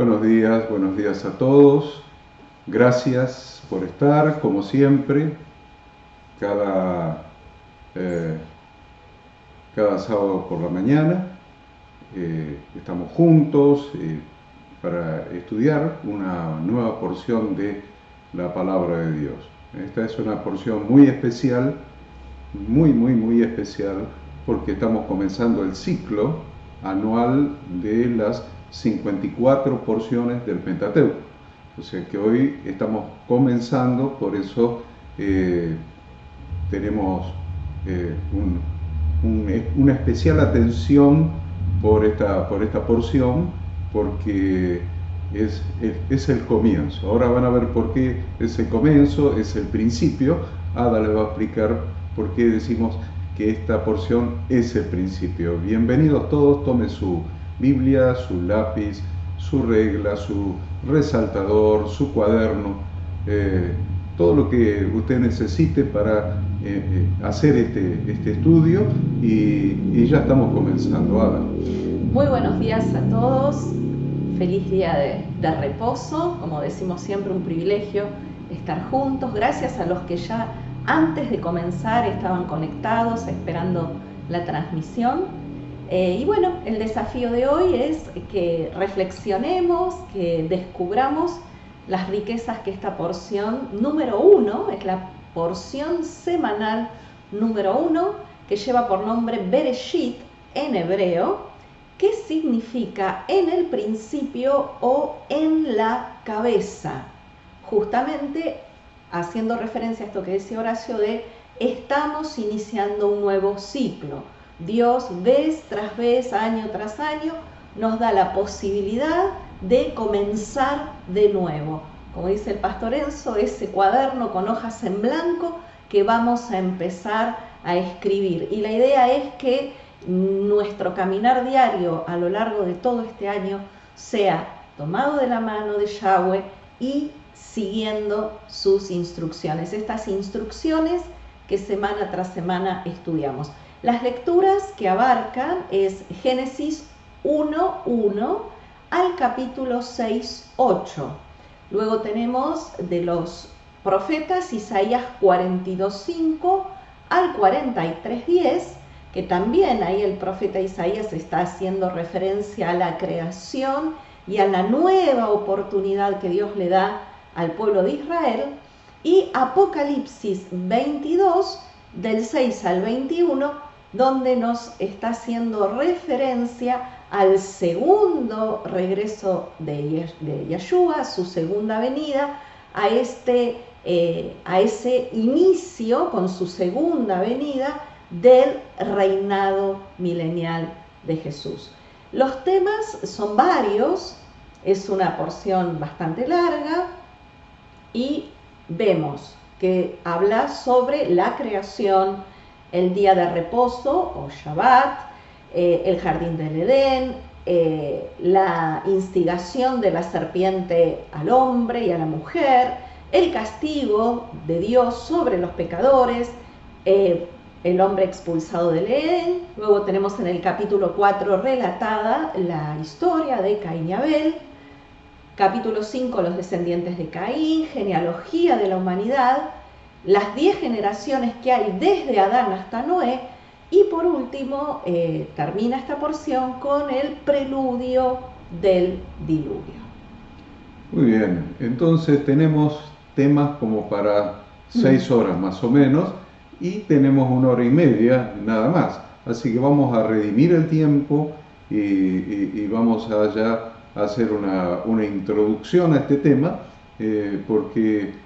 Buenos días a todos. Gracias por estar, como siempre, cada, eh, cada sábado por la mañana. Estamos juntos para estudiar una nueva porción de la palabra de Dios. Esta es una porción muy especial, muy especial, porque estamos comenzando el ciclo anual de las 54 porciones del Pentateuco. O sea que hoy estamos comenzando, por eso tenemos una especial atención por esta porción, porque es el comienzo. Ahora van a ver por qué es el comienzo, es el principio. Ada les va a explicar por qué decimos que esta porción es el principio. Bienvenidos todos, tomen su Biblia, su lápiz, su regla, su resaltador, su cuaderno, todo lo que usted necesite para hacer este estudio y ya estamos comenzando. Ada. Muy buenos días a todos, feliz día de reposo, como decimos siempre, un privilegio estar juntos. Gracias a los que ya antes de comenzar estaban conectados esperando la transmisión. Y bueno, el desafío de hoy es que reflexionemos, que descubramos las riquezas que esta porción número 1, es la porción semanal número 1, que lleva por nombre Bereshit en hebreo, que significa en el principio o en la cabeza, justamente haciendo referencia a esto que decía Horacio de estamos iniciando un nuevo ciclo. Dios vez tras vez, año tras año, nos da la posibilidad de comenzar de nuevo. Como dice el pastor Enzo, ese cuaderno con hojas en blanco que vamos a empezar a escribir. Y la idea es que nuestro caminar diario a lo largo de todo este año sea tomado de la mano de Yahweh y siguiendo sus instrucciones. Estas instrucciones que semana tras semana estudiamos. Las lecturas que abarcan es Génesis 1:1 al capítulo 6:8. Luego tenemos de los profetas Isaías 42:5 al 43:10, que también ahí el profeta Isaías está haciendo referencia a la creación y a la nueva oportunidad que Dios le da al pueblo de Israel. Y Apocalipsis 22, del 6 al 21, donde nos está haciendo referencia al segundo regreso de Yeshua, su segunda venida, a ese inicio con su segunda venida del reinado milenial de Jesús. Los temas son varios, es una porción bastante larga y vemos que habla sobre la creación, el día de reposo o Shabbat, el jardín del Edén, la instigación de la serpiente al hombre y a la mujer, el castigo de Dios sobre los pecadores, el hombre expulsado del Edén. Luego tenemos en el capítulo 4 relatada la historia de Caín y Abel. Capítulo 5, los descendientes de Caín, genealogía de la humanidad, las 10 generaciones que hay desde Adán hasta Noé, y por último termina esta porción con el preludio del diluvio. Muy bien, entonces tenemos temas como para 6 horas más o menos, y tenemos 1 hora y media nada más, así que vamos a redimir el tiempo y vamos a ya hacer una introducción a este tema, porque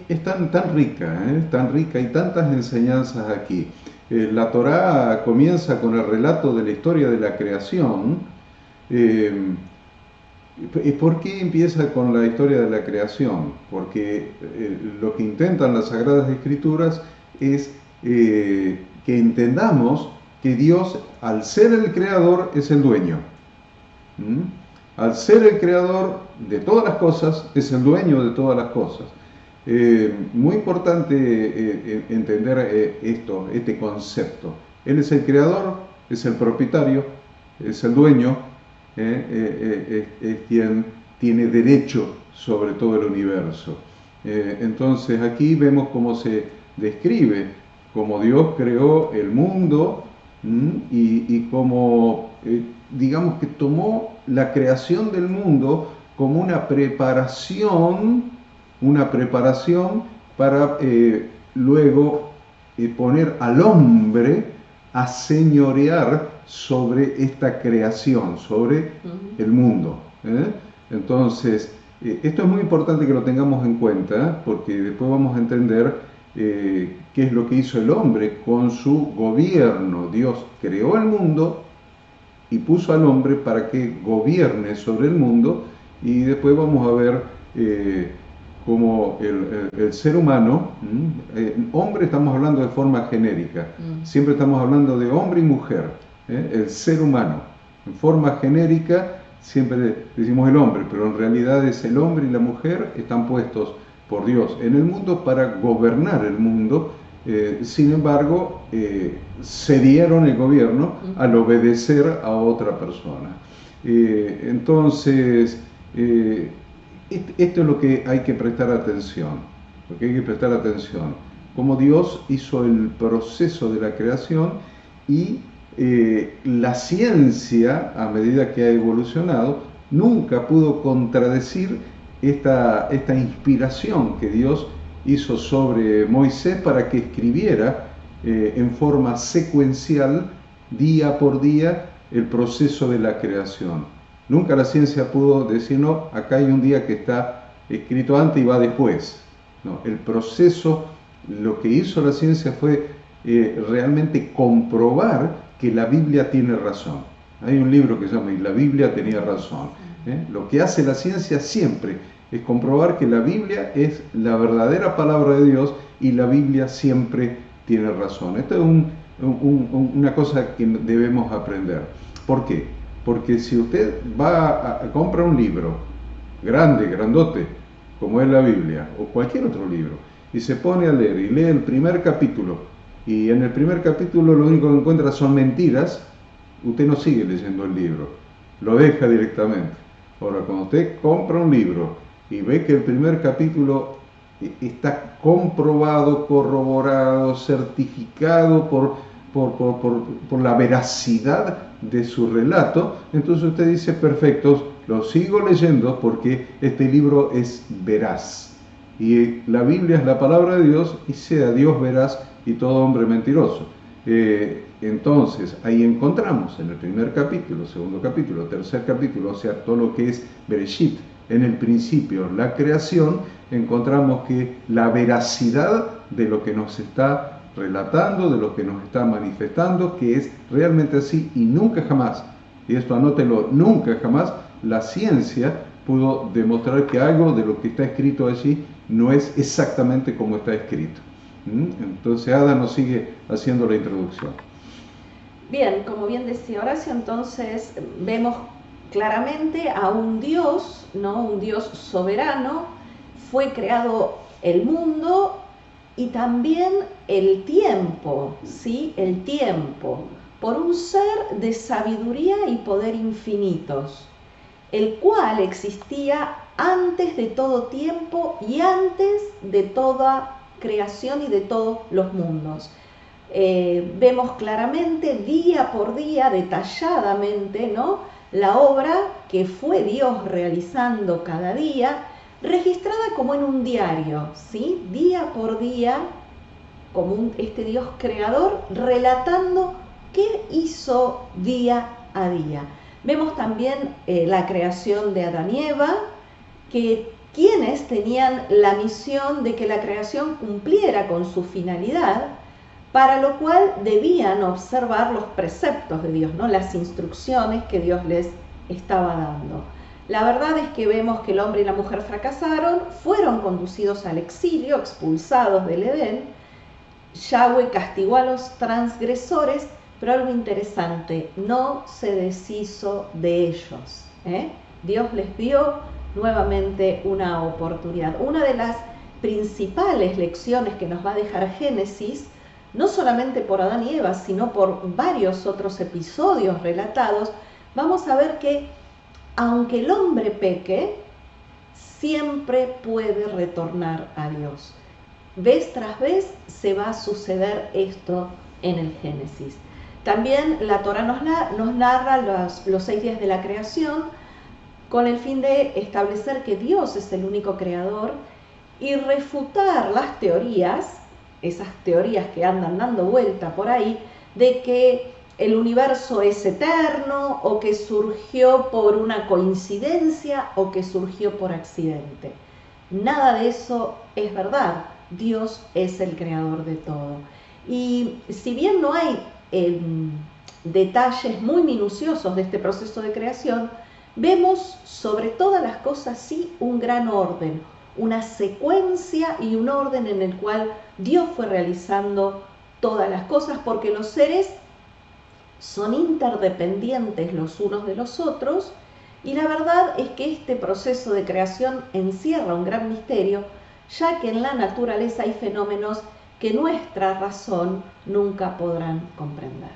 es tan rica, hay tantas enseñanzas aquí. La Torá comienza con el relato de la historia de la creación. ¿Por qué empieza con la historia de la creación? Porque lo que intentan las Sagradas Escrituras es que entendamos que Dios, al ser el creador, es el dueño. Al ser el creador de todas las cosas, es el dueño de todas las cosas. Muy importante entender este concepto. Él es el creador, es el propietario, es el dueño, es quien tiene derecho sobre todo el universo. Entonces aquí vemos cómo se describe cómo Dios creó el mundo y cómo, digamos que tomó la creación del mundo como una preparación para luego poner al hombre a señorear sobre esta creación, sobre el mundo. Entonces, esto es muy importante que lo tengamos en cuenta, porque después vamos a entender qué es lo que hizo el hombre con su gobierno. Dios creó el mundo y puso al hombre para que gobierne sobre el mundo, y después vamos a ver cómo el ser humano, hombre estamos hablando de forma genérica, siempre estamos hablando de hombre y mujer, el ser humano, en forma genérica siempre decimos el hombre, pero en realidad es el hombre y la mujer están puestos por Dios en el mundo para gobernar el mundo. Sin embargo, cedieron el gobierno al obedecer a otra persona. Entonces, esto es lo que hay que prestar atención, cómo Dios hizo el proceso de la creación, y la ciencia, a medida que ha evolucionado, nunca pudo contradecir esta inspiración que Dios hizo sobre Moisés para que escribiera en forma secuencial, día por día, el proceso de la creación. Nunca la ciencia pudo decir, no, acá hay un día que está escrito antes y va después. No, el proceso, lo que hizo la ciencia fue realmente comprobar que la Biblia tiene razón. Hay un libro que se llama "Y la Biblia tenía razón". Lo que hace la ciencia siempre es comprobar que la Biblia es la verdadera palabra de Dios y la Biblia siempre tiene razón. Esto es una cosa que debemos aprender. ¿Por qué? Porque si usted va a comprar un libro grande, grandote, como es la Biblia, o cualquier otro libro, y se pone a leer y lee el primer capítulo, y en el primer capítulo lo único que encuentra son mentiras, usted no sigue leyendo el libro, lo deja directamente. Ahora, cuando usted compra un libro y ve que el primer capítulo está comprobado, corroborado, certificado por la veracidad de su relato, entonces usted dice, perfecto, lo sigo leyendo porque este libro es veraz. Y la Biblia es la palabra de Dios, y sea Dios veraz y todo hombre mentiroso. Entonces, ahí encontramos en el primer capítulo, segundo capítulo, tercer capítulo, o sea, todo lo que es Bereshit, en el principio, la creación, encontramos que la veracidad de lo que nos está relatando, de lo que nos está manifestando, que es realmente así, y nunca jamás, y esto anótelo, nunca jamás, la ciencia pudo demostrar que algo de lo que está escrito allí no es exactamente como está escrito. Entonces Ada nos sigue haciendo la introducción. Bien, como bien decía Horacio, entonces vemos claramente a un Dios, ¿no? Un Dios soberano. Fue creado el mundo y también el tiempo, ¿sí? El tiempo, por un ser de sabiduría y poder infinitos, el cual existía antes de todo tiempo y antes de toda creación y de todos los mundos. Vemos claramente día por día, detalladamente, ¿no?, la obra que fue Dios realizando cada día, registrada como en un diario, ¿sí? Día por día, como este Dios creador relatando qué hizo día a día. Vemos también la creación de Adán y Eva, quienes tenían la misión de que la creación cumpliera con su finalidad, para lo cual debían observar los preceptos de Dios, ¿no?, las instrucciones que Dios les estaba dando. La verdad es que vemos que el hombre y la mujer fracasaron, fueron conducidos al exilio, expulsados del Edén. Yahweh castigó a los transgresores, pero algo interesante, no se deshizo de ellos. Dios les dio nuevamente una oportunidad. Una de las principales lecciones que nos va a dejar Génesis, no solamente por Adán y Eva, sino por varios otros episodios relatados, vamos a ver que aunque el hombre peque, siempre puede retornar a Dios. Vez tras vez se va a suceder esto en el Génesis. También la Torá nos narra los 6 días de la creación con el fin de establecer que Dios es el único creador y refutar las teorías, esas teorías que andan dando vuelta por ahí, de que el universo es eterno o que surgió por una coincidencia o que surgió por accidente. Nada de eso es verdad. Dios es el creador de todo. Y si bien no hay detalles muy minuciosos de este proceso de creación, vemos sobre todas las cosas sí un gran orden, una secuencia y un orden en el cual Dios fue realizando todas las cosas, porque los seres son interdependientes los unos de los otros, y la verdad es que este proceso de creación encierra un gran misterio, ya que en la naturaleza hay fenómenos que nuestra razón nunca podrán comprender.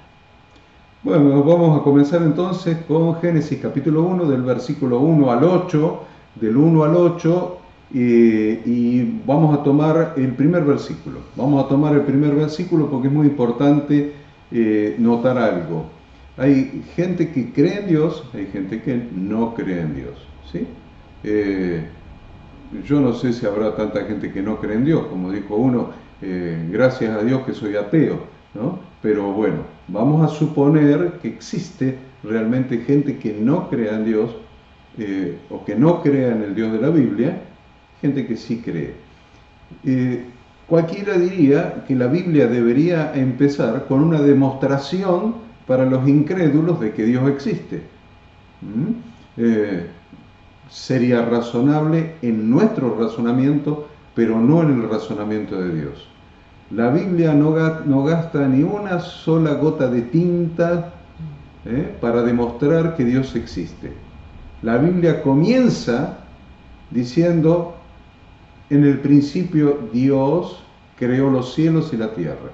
Bueno, vamos a comenzar entonces con Génesis capítulo 1, del versículo 1 al 8, del 1 al 8, y vamos a tomar el primer versículo. Vamos a tomar el primer versículo porque es muy importante notar algo. Hay gente que cree en Dios, hay gente que no cree en Dios, ¿sí? Yo no sé si habrá tanta gente que no cree en Dios, como dijo uno, gracias a Dios que soy ateo, ¿no? Pero bueno, vamos a suponer que existe realmente gente que no crea en Dios, o que no crea en el Dios de la Biblia, gente que sí cree. Cualquiera diría que la Biblia debería empezar con una demostración para los incrédulos de que Dios existe. Sería razonable en nuestro razonamiento, pero no en el razonamiento de Dios. La Biblia no gasta ni una sola gota de tinta para demostrar que Dios existe. La Biblia comienza diciendo: en el principio Dios creó los cielos y la tierra.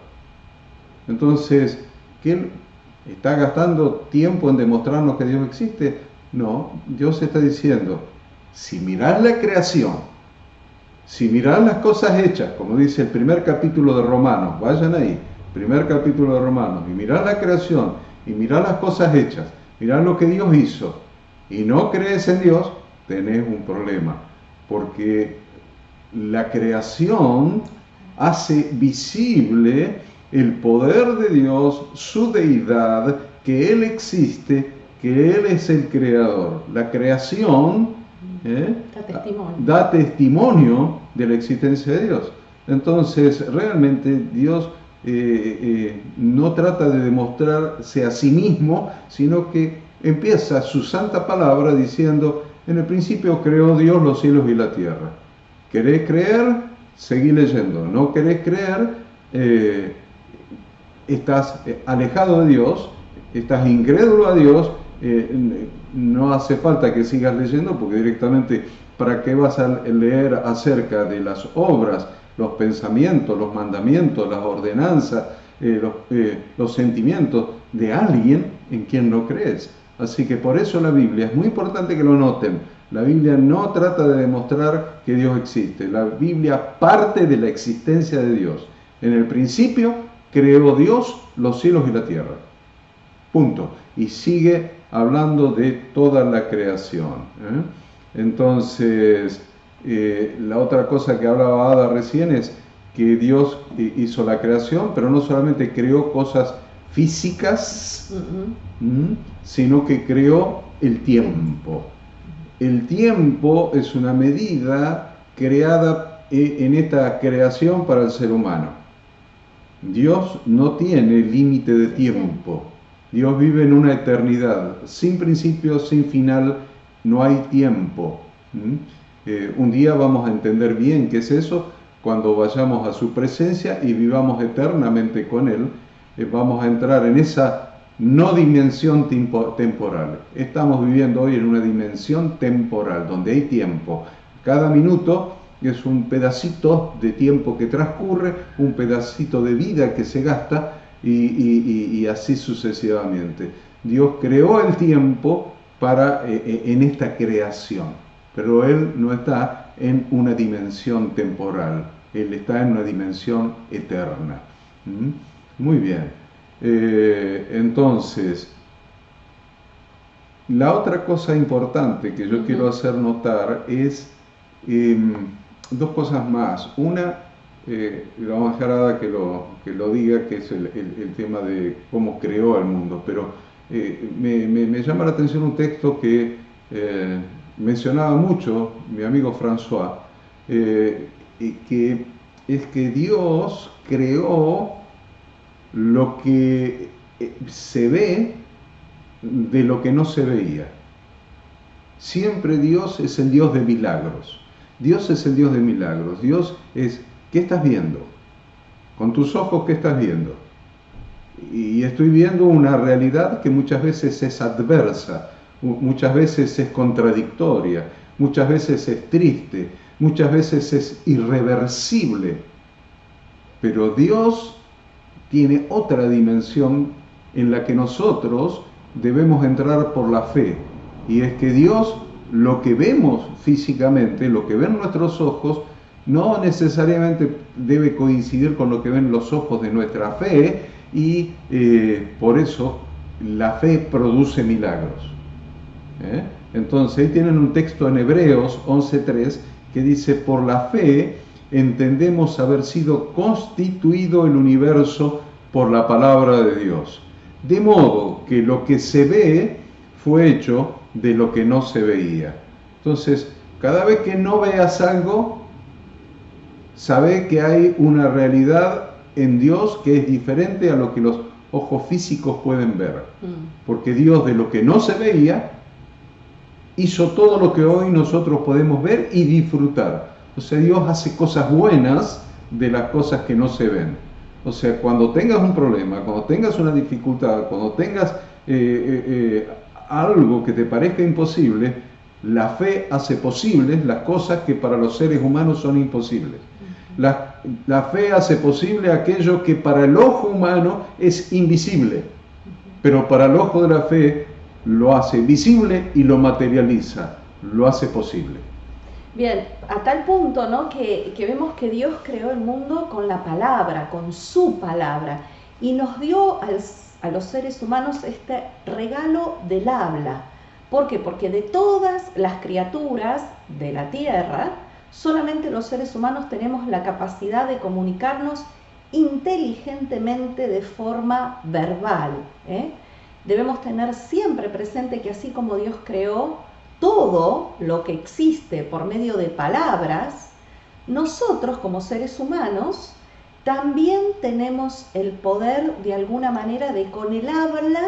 Entonces, ¿qué está gastando tiempo en demostrarnos que Dios existe? No, Dios está diciendo, si mirás la creación, si mirás las cosas hechas, como dice el primer capítulo de Romanos, vayan ahí, primer capítulo de Romanos, y mirás la creación, y mirás las cosas hechas, mirás lo que Dios hizo, y no crees en Dios, tenés un problema, porque la creación hace visible el poder de Dios, su deidad, que Él existe, que Él es el creador. La creación da testimonio de la existencia de Dios. Entonces, realmente Dios no trata de demostrarse a sí mismo, sino que empieza su santa palabra diciendo: en el principio creó Dios los cielos y la tierra. ¿Querés creer? Seguí leyendo. ¿No querés creer? Estás alejado de Dios, estás incrédulo a Dios. No hace falta que sigas leyendo, porque directamente, ¿para qué vas a leer acerca de las obras, los pensamientos, los mandamientos, las ordenanzas, los sentimientos de alguien en quien no crees? Así que por eso la Biblia, es muy importante que lo noten, la Biblia no trata de demostrar que Dios existe. La Biblia parte de la existencia de Dios. En el principio creó Dios los cielos y la tierra. Punto. Y sigue hablando de toda la creación. Entonces, la otra cosa que hablaba Ada recién es que Dios hizo la creación, pero no solamente creó cosas físicas, sino que creó el tiempo. El tiempo es una medida creada en esta creación para el ser humano. Dios no tiene límite de tiempo. Dios vive en una eternidad, sin principio, sin final, no hay tiempo. Un día vamos a entender bien qué es eso cuando vayamos a su presencia y vivamos eternamente con Él. Vamos a entrar en esa no dimensión temporal. Estamos viviendo hoy en una dimensión temporal, donde hay tiempo. Cada minuto es un pedacito de tiempo que transcurre, un pedacito de vida que se gasta, y así sucesivamente. Dios creó el tiempo en esta creación. Pero Él no está en una dimensión temporal, Él está en una dimensión eterna. Muy bien. Entonces, la otra cosa importante que yo quiero hacer notar es dos cosas más. Una, lo vamos a dejar a Ada que lo diga, que es el tema de cómo creó el mundo, pero me llama la atención un texto que mencionaba mucho mi amigo François, que es que Dios creó lo que se ve de lo que no se veía. Siempre Dios es el Dios de milagros. Dios es el Dios de milagros. Dios es, ¿qué estás viendo? Con tus ojos, ¿qué estás viendo? Y estoy viendo una realidad que muchas veces es adversa, muchas veces es contradictoria, muchas veces es triste, muchas veces es irreversible. Pero Dios tiene otra dimensión en la que nosotros debemos entrar por la fe. Y es que Dios, lo que vemos físicamente, lo que ven nuestros ojos, no necesariamente debe coincidir con lo que ven los ojos de nuestra fe, y por eso la fe produce milagros. Entonces ahí tienen un texto en Hebreos 11:3 que dice: por la fe entendemos haber sido constituido el universo por la palabra de Dios, de modo que lo que se ve fue hecho de lo que no se veía. Entonces, cada vez que no veas algo, sabe que hay una realidad en Dios que es diferente a lo que los ojos físicos pueden ver. Porque Dios, de lo que no se veía, hizo todo lo que hoy nosotros podemos ver y disfrutar. O sea, Dios hace cosas buenas de las cosas que no se ven. O sea, cuando tengas un problema, cuando tengas una dificultad, cuando tengas algo que te parezca imposible, la fe hace posibles las cosas que para los seres humanos son imposibles. La fe hace posible aquello que para el ojo humano es invisible, pero para el ojo de la fe lo hace visible y lo materializa, lo hace posible. Bien, a tal punto, ¿no?, que vemos que Dios creó el mundo con la palabra, con su palabra, y nos dio a los seres humanos este regalo del habla. ¿Por qué? Porque de todas las criaturas de la tierra, solamente los seres humanos tenemos la capacidad de comunicarnos inteligentemente de forma verbal. Debemos tener siempre presente que así como Dios creó todo lo que existe por medio de palabras, nosotros como seres humanos también tenemos el poder de alguna manera de con el habla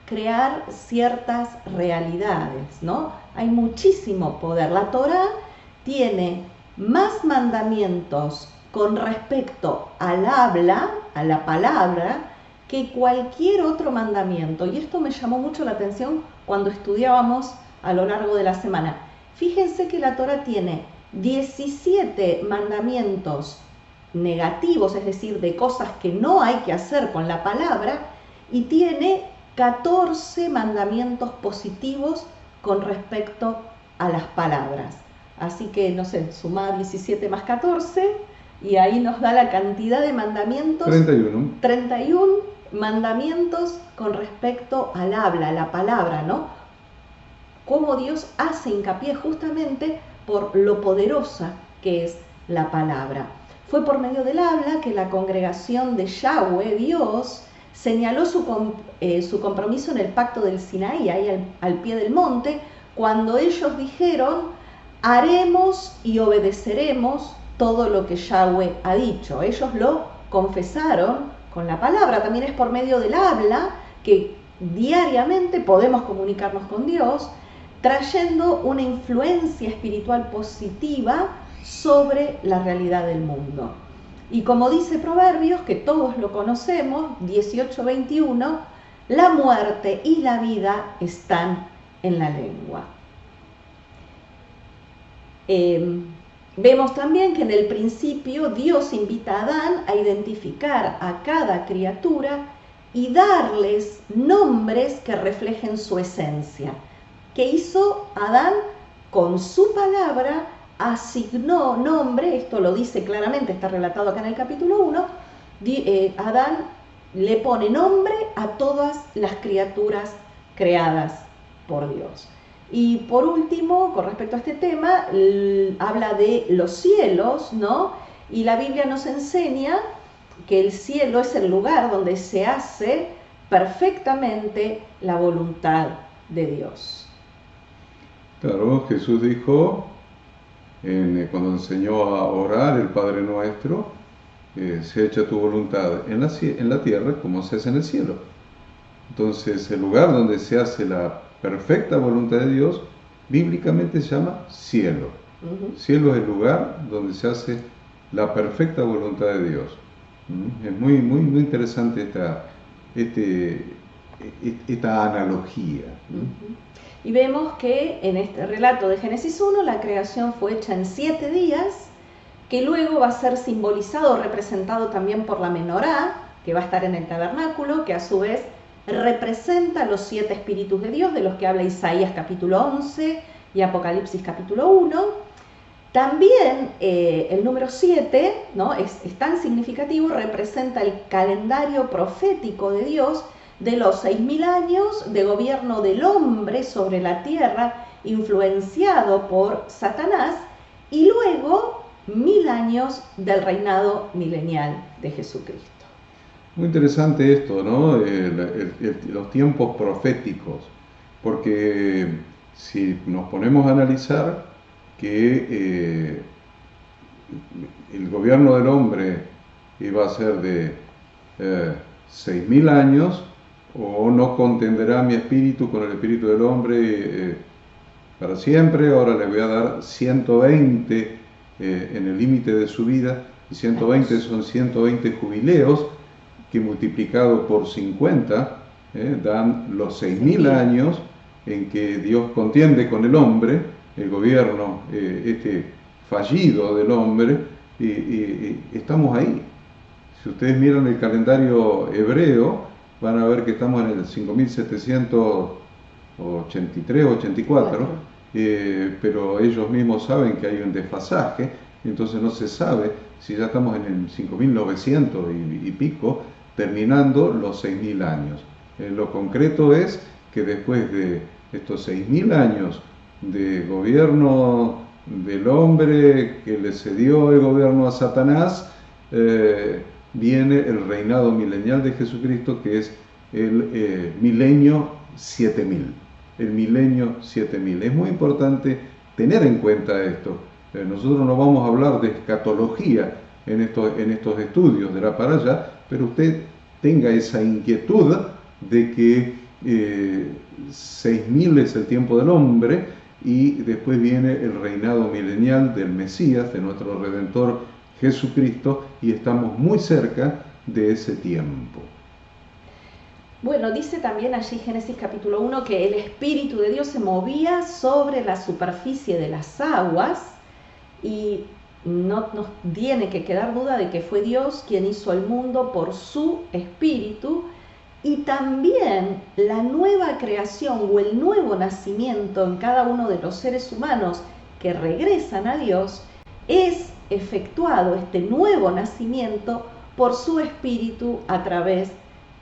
crear ciertas realidades, ¿no? Hay muchísimo poder. La Torá tiene más mandamientos con respecto al habla, a la palabra, que cualquier otro mandamiento. Y esto me llamó mucho la atención cuando estudiábamos a lo largo de la semana. Fíjense que la Torá tiene 17 mandamientos negativos, es decir, de cosas que no hay que hacer con la palabra, y tiene 14 mandamientos positivos con respecto a las palabras. Así que, no sé, sumá 17 más 14 y ahí nos da la cantidad de mandamientos. 31 mandamientos con respecto al habla, a la palabra, ¿no? Cómo Dios hace hincapié justamente por lo poderosa que es la palabra. Fue por medio del habla que la congregación de Yahweh, Dios, señaló su compromiso en el pacto del Sinaí, ahí al pie del monte, cuando ellos dijeron: haremos y obedeceremos todo lo que Yahweh ha dicho. Ellos lo confesaron con la palabra. También es por medio del habla que diariamente podemos comunicarnos con Dios, trayendo una influencia espiritual positiva sobre la realidad del mundo. Y como dice Proverbios, que todos lo conocemos, 18:21, la muerte y la vida están en la lengua. Vemos también que en el principio Dios invita a Adán a identificar a cada criatura y darles nombres que reflejen su esencia. que hizo Adán con su palabra, asignó nombre, esto lo dice claramente, está relatado acá en el capítulo 1, Adán le pone nombre a todas las criaturas creadas por Dios. Y por último, con respecto a este tema, habla de los cielos, ¿no? Y la Biblia nos enseña que el cielo es el lugar donde se hace perfectamente la voluntad de Dios. Claro, Jesús dijo, cuando enseñó a orar el Padre Nuestro, se echa tu voluntad en la tierra como se hace en el cielo. Entonces, el lugar donde se hace la perfecta voluntad de Dios, bíblicamente se llama cielo. Cielo es el lugar donde se hace la perfecta voluntad de Dios. Es muy interesante esta analogía. Y vemos que en este relato de Génesis 1 la creación fue hecha en 7 días, que luego va a ser simbolizado, representado también por la menorá, que va a estar en el tabernáculo, que a su vez representa los 7 espíritus de Dios, de los que habla Isaías capítulo 11 y Apocalipsis capítulo 1. También el número 7, ¿no? es tan significativo, representa el calendario profético de Dios de los 6.000 años de gobierno del hombre sobre la tierra, influenciado por Satanás, y luego 1.000 años del reinado milenial de Jesucristo. Muy interesante esto, ¿no? Los tiempos proféticos, porque si nos ponemos a analizar que el gobierno del hombre iba a ser de 6.000 años, o no contenderá mi espíritu con el espíritu del hombre para siempre, ahora le voy a dar 120 en el límite de su vida, y 120 son 120 jubileos, que multiplicado por 50 dan los 6.000 años en que Dios contiende con el hombre, el gobierno fallido del hombre, y estamos ahí. Si ustedes miran el calendario hebreo, van a ver que estamos en el 5783, 84, pero ellos mismos saben que hay un desfasaje, entonces no se sabe si ya estamos en el 5900 y pico, terminando los 6.000 años. Lo concreto es que después de estos 6.000 años de gobierno del hombre que le cedió el gobierno a Satanás, viene el reinado milenial de Jesucristo, que es el milenio 7000. El milenio 7000. Es muy importante tener en cuenta esto. Nosotros no vamos a hablar de escatología en estos estudios de la para allá, pero usted tenga esa inquietud de que 6.000 es el tiempo del hombre, y después viene el reinado milenial del Mesías, de nuestro Redentor Jesucristo, y estamos muy cerca de ese tiempo. Bueno, dice también allí Génesis capítulo 1 que el Espíritu de Dios se movía sobre la superficie de las aguas, y no nos tiene que quedar duda de que fue Dios quien hizo el mundo por su Espíritu. Y también la nueva creación o el nuevo nacimiento en cada uno de los seres humanos que regresan a Dios es efectuado, este nuevo nacimiento, por su Espíritu a través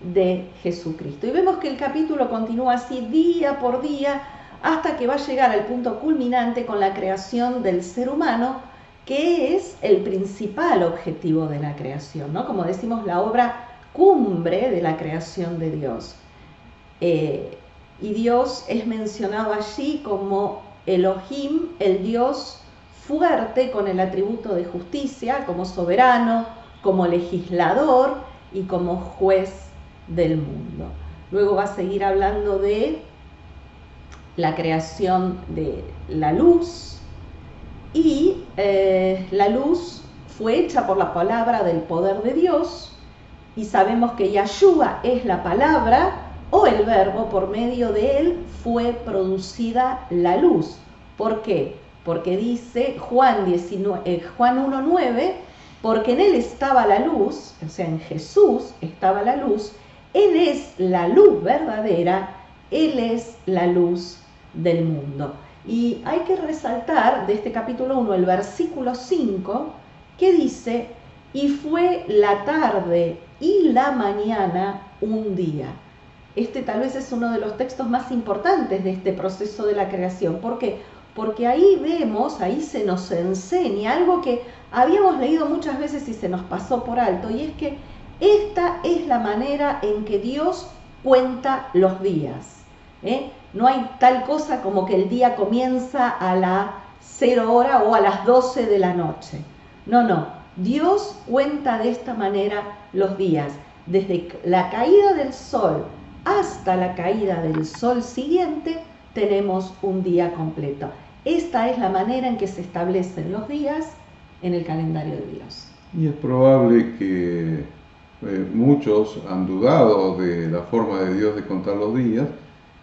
de Jesucristo. Y vemos que el capítulo continúa así día por día hasta que va a llegar al punto culminante con la creación del ser humano, que es el principal objetivo de la creación, ¿no? Como decimos, la obra cumbre de la creación de Dios. Y Dios es mencionado allí como Elohim, el Dios fuerte con el atributo de justicia, como soberano, como legislador y como juez del mundo. Luego va a seguir hablando de la creación de la luz, y la luz fue hecha por la palabra del poder de Dios, y sabemos que Yahshua es la palabra o el verbo, por medio de él fue producida la luz. ¿Por qué? Porque dice Juan 1:9, porque en él estaba la luz, o sea, en Jesús estaba la luz, él es la luz verdadera, él es la luz del mundo. Y hay que resaltar de este capítulo 1 el versículo 5 que dice: y fue la tarde y la mañana un día. Este tal vez es uno de los textos más importantes de este proceso de la creación. ¿Por qué? Porque ahí vemos, ahí se nos enseña algo que habíamos leído muchas veces y se nos pasó por alto, y es que esta es la manera en que Dios cuenta los días. No hay tal cosa como que el día comienza a la 0 hora o a las 12 de la noche. No. Dios cuenta de esta manera los días. Desde la caída del sol hasta la caída del sol siguiente tenemos un día completo. Esta es la manera en que se establecen los días en el calendario de Dios. Y es probable que muchos han dudado de la forma de Dios de contar los días,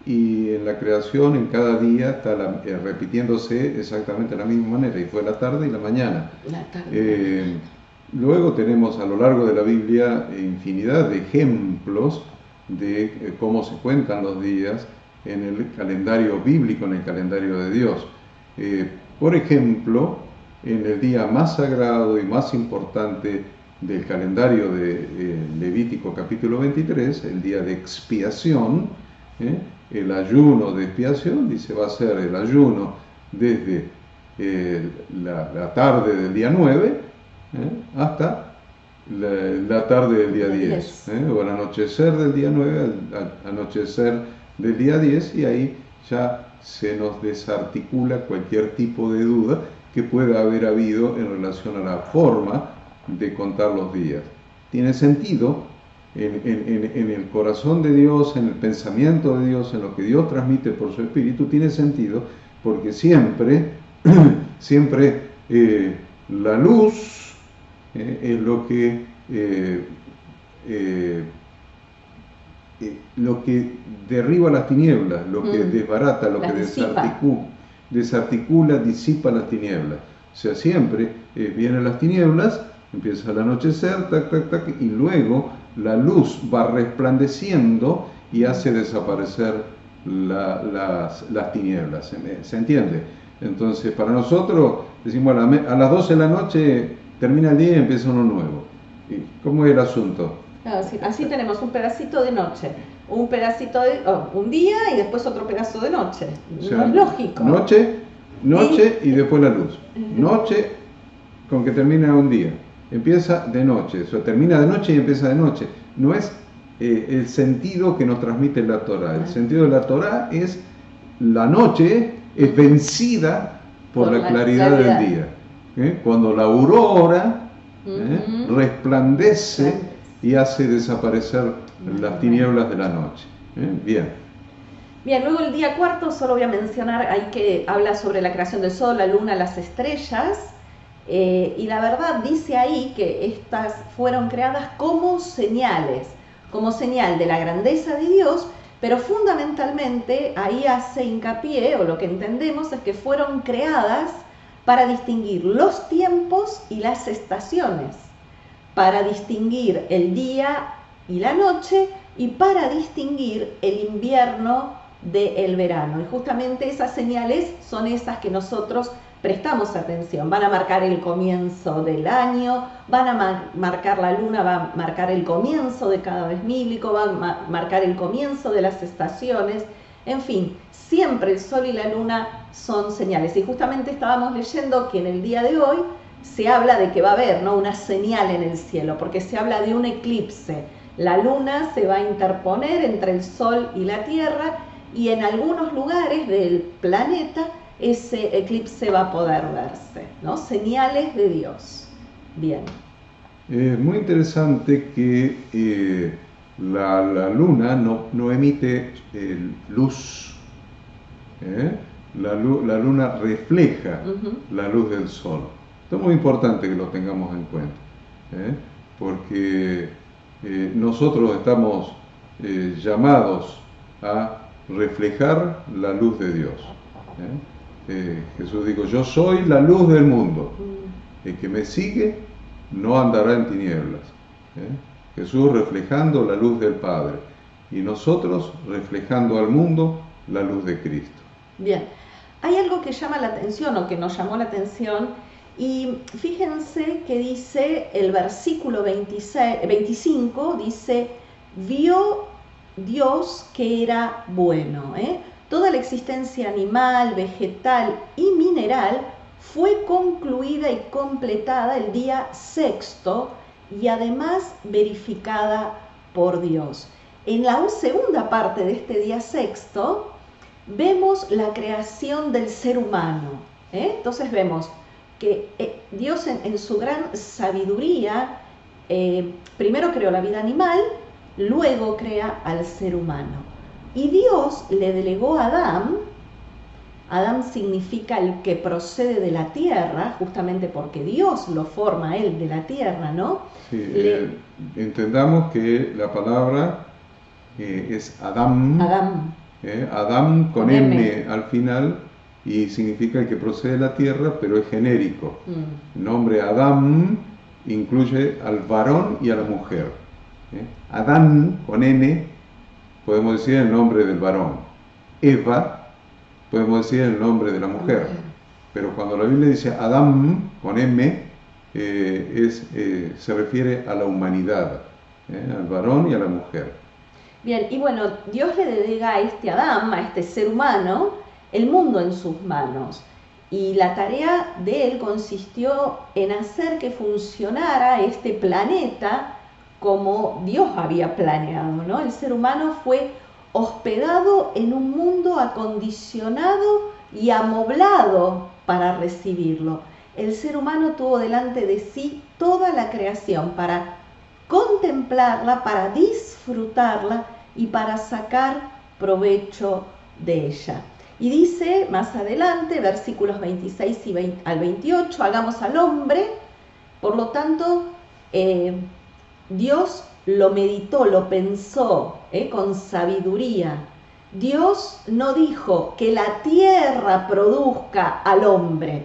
y en la creación en cada día está repitiéndose exactamente de la misma manera, y fue la tarde y la mañana. Luego tenemos a lo largo de la Biblia infinidad de ejemplos de cómo se cuentan los días en el calendario bíblico, en el calendario de Dios. Por ejemplo, en el día más sagrado y más importante del calendario de Levítico capítulo 23, el día de expiación, el ayuno de expiación, dice, va a ser el ayuno desde la tarde del día 9 hasta la tarde del día 10, o el anochecer del día 9 al anochecer del día 10, y ahí ya se nos desarticula cualquier tipo de duda que pueda haber habido en relación a la forma de contar los días. Tiene sentido en el corazón de Dios, en el pensamiento de Dios, en lo que Dios transmite por su Espíritu, tiene sentido porque siempre la luz es lo que derriba las tinieblas, lo que desbarata, lo que desarticula, disipa las tinieblas. O sea, siempre vienen las tinieblas, empieza el anochecer, tac, tac, tac, y luego la luz va resplandeciendo y hace desaparecer las tinieblas. ¿Se entiende? Entonces, para nosotros, decimos a las 12 de la noche termina el día y empieza uno nuevo. ¿Cómo es el asunto? Así tenemos un pedacito de noche, un pedacito de un día y después otro pedazo de noche. O sea, no es lógico. Noche y después la luz. Noche con que termina un día. Empieza de noche, o sea, termina de noche y empieza de noche. No es el sentido que nos transmite la Torá. El sentido de la Torá es la noche es vencida por la claridad del día. Cuando la aurora resplandece y hace desaparecer las tinieblas de la noche. Bien, luego el día cuarto, solo voy a mencionar ahí que habla sobre la creación del sol, la luna, las estrellas, y la verdad dice ahí que estas fueron creadas como señales, como señal de la grandeza de Dios, pero fundamentalmente ahí hace hincapié, o lo que entendemos es que fueron creadas para distinguir los tiempos y las estaciones, para distinguir el día y la noche y para distinguir el invierno del verano. Y justamente esas señales son esas que nosotros prestamos atención. Van a marcar el comienzo del año, van a marcar la luna, va a marcar el comienzo de cada mes bíblico, va a marcar el comienzo de las estaciones. En fin, siempre el sol y la luna son señales. Y justamente estábamos leyendo que en el día de hoy se habla de que va a haber, ¿no?, una señal en el cielo, porque se habla de un eclipse. La luna se va a interponer entre el sol y la tierra, y en algunos lugares del planeta ese eclipse va a poder verse, ¿no? Señales de Dios. Bien. Es muy interesante que la luna no emite luz. La luna refleja la luz del sol. Esto es muy importante que lo tengamos en cuenta, porque nosotros estamos llamados a reflejar la luz de Dios. Jesús dijo: yo soy la luz del mundo, el que me sigue no andará en tinieblas. Jesús reflejando la luz del Padre y nosotros reflejando al mundo la luz de Cristo. Bien, hay algo que llama la atención o que nos llamó la atención y fíjense que dice el versículo 25, dice, vio Dios que era bueno. Toda la existencia animal, vegetal y mineral fue concluida y completada el día sexto y además verificada por Dios. En la segunda parte de este día sexto vemos la creación del ser humano. Entonces vemos que Dios en su gran sabiduría primero creó la vida animal, luego crea al ser humano. Y Dios le delegó a Adán. Adán significa el que procede de la tierra, justamente porque Dios lo forma a él de la tierra, ¿no? Sí, entendamos que la palabra es Adam. Adam con M al final, y significa el que procede de la tierra, pero es genérico. El nombre Adam incluye al varón y a la mujer. Adán con N, podemos decir el nombre del varón. Eva, podemos decir el nombre de la mujer. Pero cuando la Biblia dice Adam con M, se refiere a la humanidad, al varón y a la mujer. Bien, y bueno, Dios le delega a este Adán, a este ser humano, el mundo en sus manos. Y la tarea de él consistió en hacer que funcionara este planeta como Dios había planeado, ¿no? El ser humano fue hospedado en un mundo acondicionado y amoblado para recibirlo. El ser humano tuvo delante de sí toda la creación para contemplarla, para disfrutarla y para sacar provecho de ella. Y dice más adelante, versículos 26 al 28, hagamos al hombre. Por lo tanto, Dios lo meditó, lo pensó con sabiduría. Dios no dijo que la tierra produzca al hombre.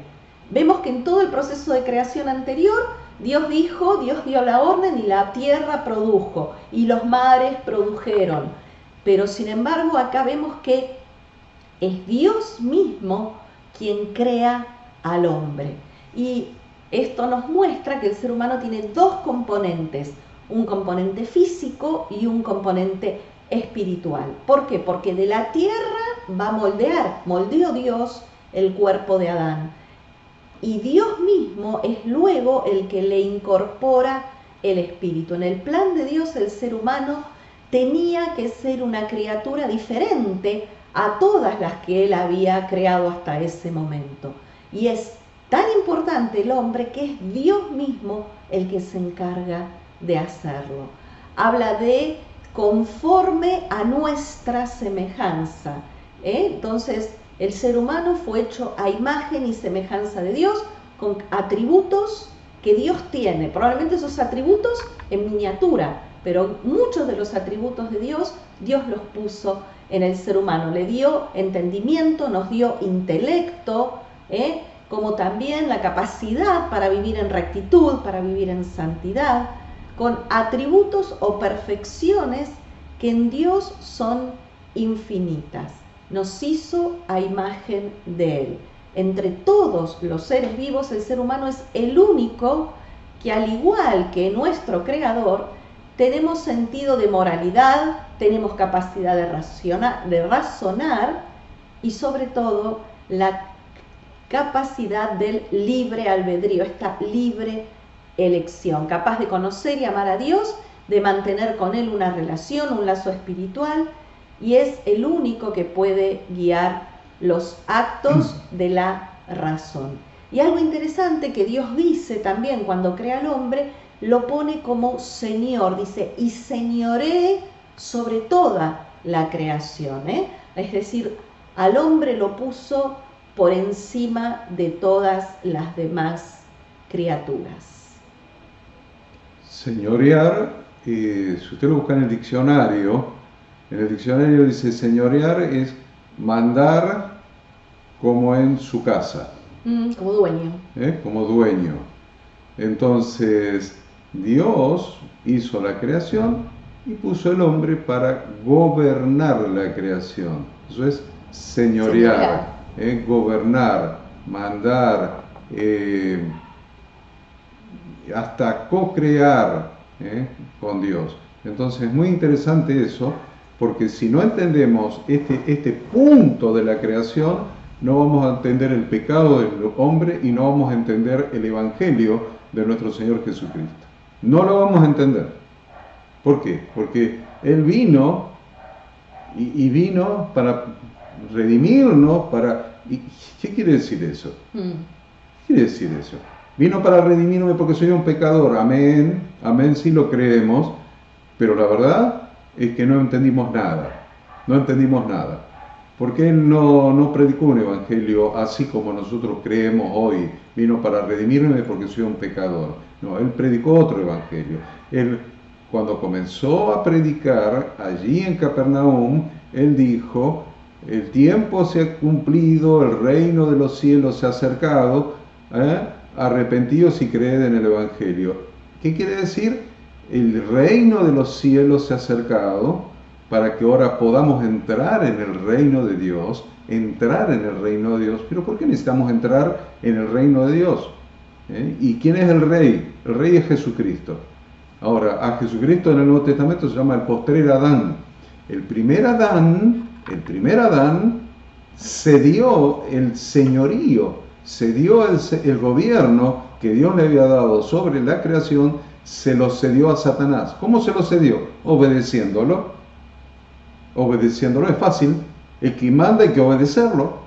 Vemos que en todo el proceso de creación anterior, Dios dio la orden y la tierra produjo y los mares produjeron. Pero sin embargo acá vemos que es Dios mismo quien crea al hombre. Y esto nos muestra que el ser humano tiene dos componentes, un componente físico y un componente espiritual. ¿Por qué? Porque de la tierra va a moldeó Dios el cuerpo de Adán. Y Dios mismo es luego el que le incorpora el espíritu. En el plan de Dios el ser humano tenía que ser una criatura diferente a todas las que él había creado hasta ese momento. Y es tan importante el hombre que es Dios mismo el que se encarga de hacerlo. Habla de conforme a nuestra semejanza. Entonces, el ser humano fue hecho a imagen y semejanza de Dios, con atributos que Dios tiene. Probablemente esos atributos en miniatura, pero muchos de los atributos de Dios, Dios los puso en el ser humano. Le dio entendimiento, nos dio intelecto, como también la capacidad para vivir en rectitud, para vivir en santidad, con atributos o perfecciones que en Dios son infinitas. Nos hizo a imagen de Él. Entre todos los seres vivos, el ser humano es el único que, al igual que nuestro Creador, tenemos sentido de moralidad, tenemos capacidad de razonar y sobre todo la capacidad del libre albedrío, esta libre elección, capaz de conocer y amar a Dios, de mantener con Él una relación, un lazo espiritual, y es el único que puede guiar los actos de la razón. Y algo interesante que Dios dice también cuando crea al hombre, lo pone como Señor, dice, y señoré sobre toda la creación, Es decir, al hombre lo puso por encima de todas las demás criaturas. Señorear, si usted lo busca en el diccionario dice señorear es mandar como en su casa. Como dueño. Como dueño. Entonces, Dios hizo la creación y puso el hombre para gobernar la creación. Eso es señorear, gobernar, mandar, hasta co-crear con Dios. Entonces es muy interesante eso, porque si no entendemos este punto de la creación, no vamos a entender el pecado del hombre y no vamos a entender el Evangelio de nuestro Señor Jesucristo. No lo vamos a entender. ¿Por qué? Porque Él vino y vino para redimirnos, ¿qué quiere decir eso? ¿Qué quiere decir eso? Vino para redimirme porque soy un pecador. Amén, amén, sí lo creemos, pero la verdad es que no entendimos nada. No entendimos nada. Porque Él no predicó un evangelio así como nosotros creemos hoy. Vino para redimirme porque soy un pecador. No, Él predicó otro evangelio. Él, cuando comenzó a predicar allí en Capernaum, Él dijo: el tiempo se ha cumplido, el reino de los cielos se ha acercado, arrepentidos y creed en el evangelio. ¿Qué quiere decir? El reino de los cielos se ha acercado, para que ahora podamos entrar en el reino de Dios, Pero ¿por qué necesitamos entrar en el reino de Dios? ¿Y quién es el rey? El rey es Jesucristo. Ahora, a Jesucristo en el Nuevo Testamento se llama el postrer Adán. El primer Adán cedió el señorío, cedió el gobierno que Dios le había dado sobre la creación, se lo cedió a Satanás. ¿Cómo se lo cedió? Obedeciéndolo. Obedeciéndolo es fácil. El que manda hay que obedecerlo.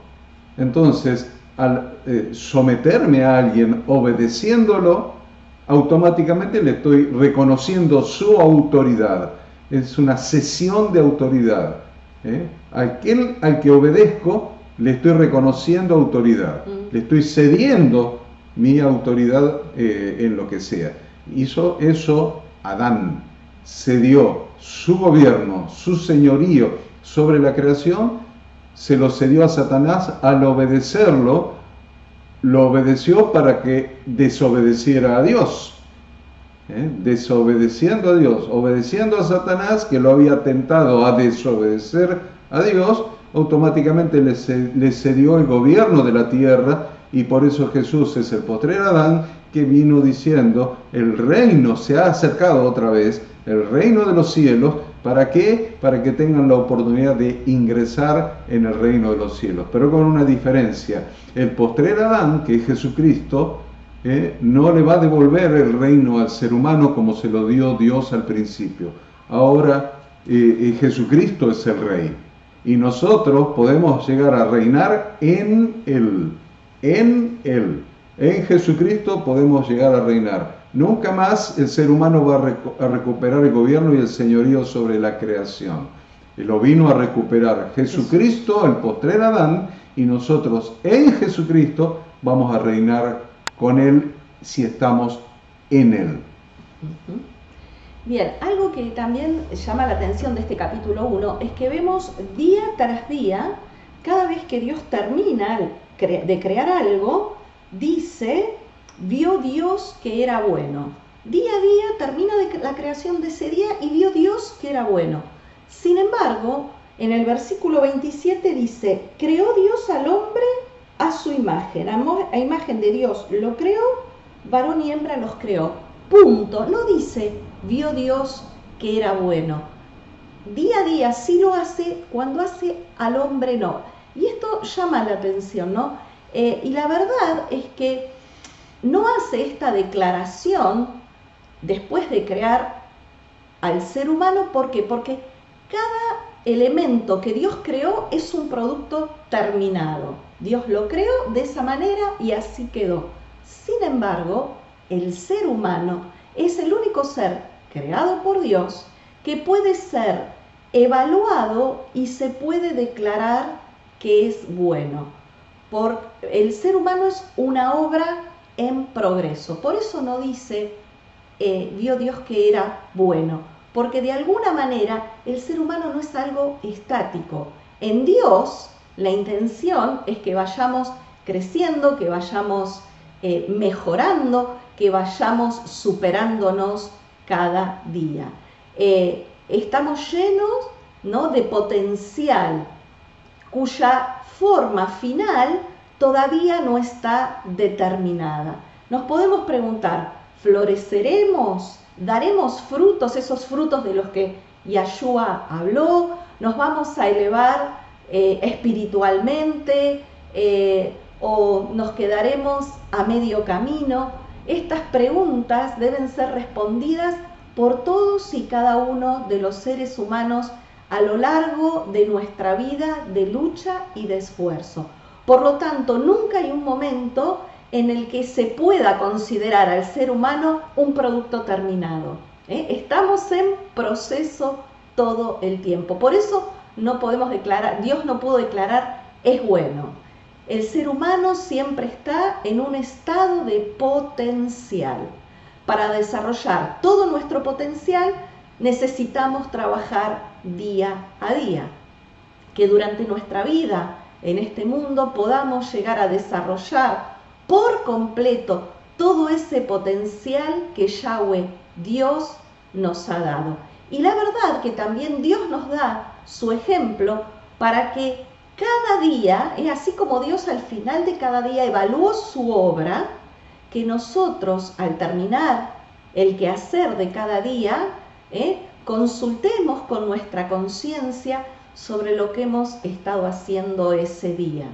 Entonces, al someterme a alguien obedeciéndolo, automáticamente le estoy reconociendo su autoridad. Es una cesión de autoridad. Aquel al que obedezco, le estoy reconociendo autoridad. Le estoy cediendo mi autoridad en lo que sea. Hizo eso Adán. Cedió su gobierno, su señorío sobre la creación, se lo cedió a Satanás. Al obedecerlo, lo obedeció para que desobedeciera a Dios. Desobedeciendo a Dios, obedeciendo a Satanás, que lo había tentado a desobedecer a Dios, automáticamente le cedió el gobierno de la tierra, y por eso Jesús es el postrer Adán, que vino diciendo: el reino se ha acercado otra vez, el reino de los cielos. ¿Para qué? Para que tengan la oportunidad de ingresar en el reino de los cielos, pero con una diferencia. El postrer Adán, que es Jesucristo, no le va a devolver el reino al ser humano como se lo dio Dios al principio. Ahora Jesucristo es el rey, y nosotros podemos llegar a reinar en Él. En Jesucristo podemos llegar a reinar. Nunca más el ser humano va a recuperar el gobierno y el señorío sobre la creación. Lo vino a recuperar Jesucristo, el postrer Adán, y nosotros en Jesucristo vamos a reinar con Él si estamos en Él. Bien, algo que también llama la atención de este capítulo 1 es que vemos día tras día, cada vez que Dios termina de crear algo, dice: vio Dios que era bueno. Día a día termina la creación de ese día y vio Dios que era bueno. Sin embargo, en el versículo 27 dice: creó Dios al hombre a su imagen, a imagen de Dios lo creó, varón y hembra los creó. Punto. No dice: vio Dios que era bueno. Día a día sí lo hace, cuando hace al hombre no. Y esto llama la atención, ¿no? Y la verdad es que no hace esta declaración después de crear al ser humano. ¿Por qué? Porque cada elemento que Dios creó es un producto terminado. Dios lo creó de esa manera y así quedó. Sin embargo, el ser humano es el único ser creado por Dios que puede ser evaluado y se puede declarar que es bueno. El ser humano es una obra en progreso. Por eso no dice vio Dios que era bueno, porque de alguna manera el ser humano no es algo estático. En Dios la intención es que vayamos creciendo, que vayamos mejorando, que vayamos superándonos cada día. Estamos llenos, ¿no?, de potencial cuya forma final todavía no está determinada. Nos podemos preguntar, ¿floreceremos? ¿Daremos frutos, esos frutos de los que Yahshua habló? ¿Nos vamos a elevar espiritualmente o nos quedaremos a medio camino? Estas preguntas deben ser respondidas por todos y cada uno de los seres humanos a lo largo de nuestra vida de lucha y de esfuerzo. Por lo tanto, nunca hay un momento en el que se pueda considerar al ser humano un producto terminado. Estamos en proceso todo el tiempo. Por eso no podemos declarar, Dios no pudo declarar es bueno. El ser humano siempre está en un estado de potencial. Para desarrollar todo nuestro potencial necesitamos trabajar día a día. Que durante nuestra vida en este mundo podamos llegar a desarrollar por completo todo ese potencial que Yahweh, Dios, nos ha dado. Y la verdad que también Dios nos da su ejemplo para que cada día, así como Dios al final de cada día evaluó su obra, que nosotros al terminar el quehacer de cada día, consultemos con nuestra conciencia sobre lo que hemos estado haciendo ese día.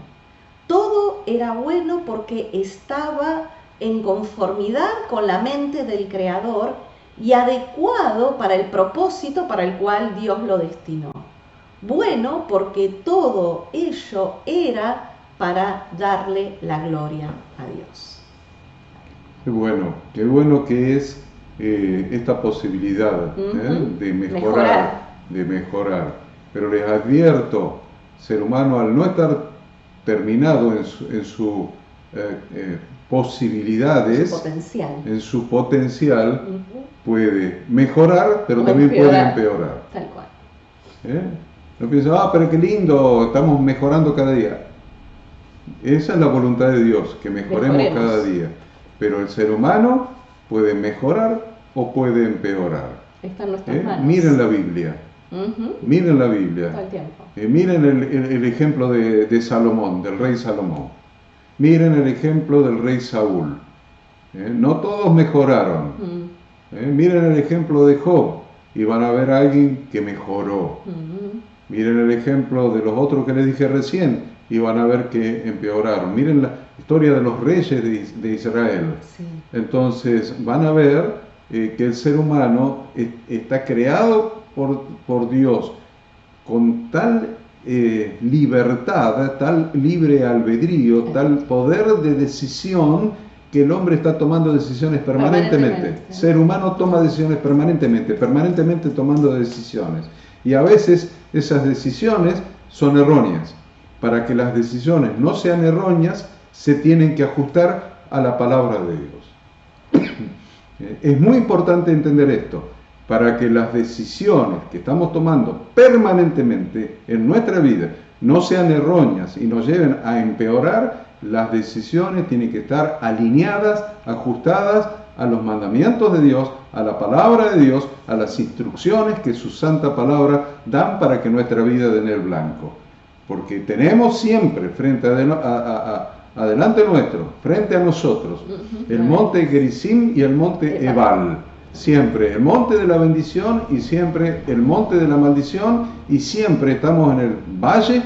Todo era bueno porque estaba en conformidad con la mente del Creador y adecuado para el propósito para el cual Dios lo destinó. Bueno porque todo ello era para darle la gloria a Dios. Qué bueno que es esta posibilidad de mejorar. Pero les advierto, ser humano al no estar terminado en sus posibilidades, en su potencial, puede mejorar, pero también puede empeorar. Tal cual. No piensen, pero qué lindo, estamos mejorando cada día. Esa es la voluntad de Dios, que mejoremos cada día. Pero el ser humano puede mejorar o puede empeorar. Está en nuestras manos. Miren la Biblia. Miren la Biblia. Todo el tiempo. Miren el ejemplo de Salomón, del rey Salomón. Miren el ejemplo del rey Saúl. No todos mejoraron. Miren el ejemplo de Job y van a ver a alguien que mejoró. Miren el ejemplo de los otros que les dije recién y van a ver que empeoraron. Miren la historia de los reyes de Israel. Sí. Entonces van a ver que el ser humano está creado por Dios con tal libertad, tal libre albedrío, tal poder de decisión, que el hombre está tomando decisiones permanentemente. El ser humano toma decisiones permanentemente tomando decisiones. Y a veces esas decisiones son erróneas. Para que las decisiones no sean erróneas, se tienen que ajustar a la palabra de Dios. Es muy importante entender esto. Para que las decisiones que estamos tomando permanentemente en nuestra vida no sean erróneas y nos lleven a empeorar, las decisiones tienen que estar alineadas, ajustadas a los mandamientos de Dios, a la palabra de Dios, a las instrucciones que su santa palabra dan para que nuestra vida dé en el blanco. Porque tenemos siempre frente adelante nuestro, frente a nosotros, el monte Gerizim y el monte Ebal. Siempre el monte de la bendición y siempre el monte de la maldición, y siempre estamos en el valle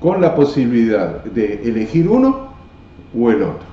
con la posibilidad de elegir uno o el otro.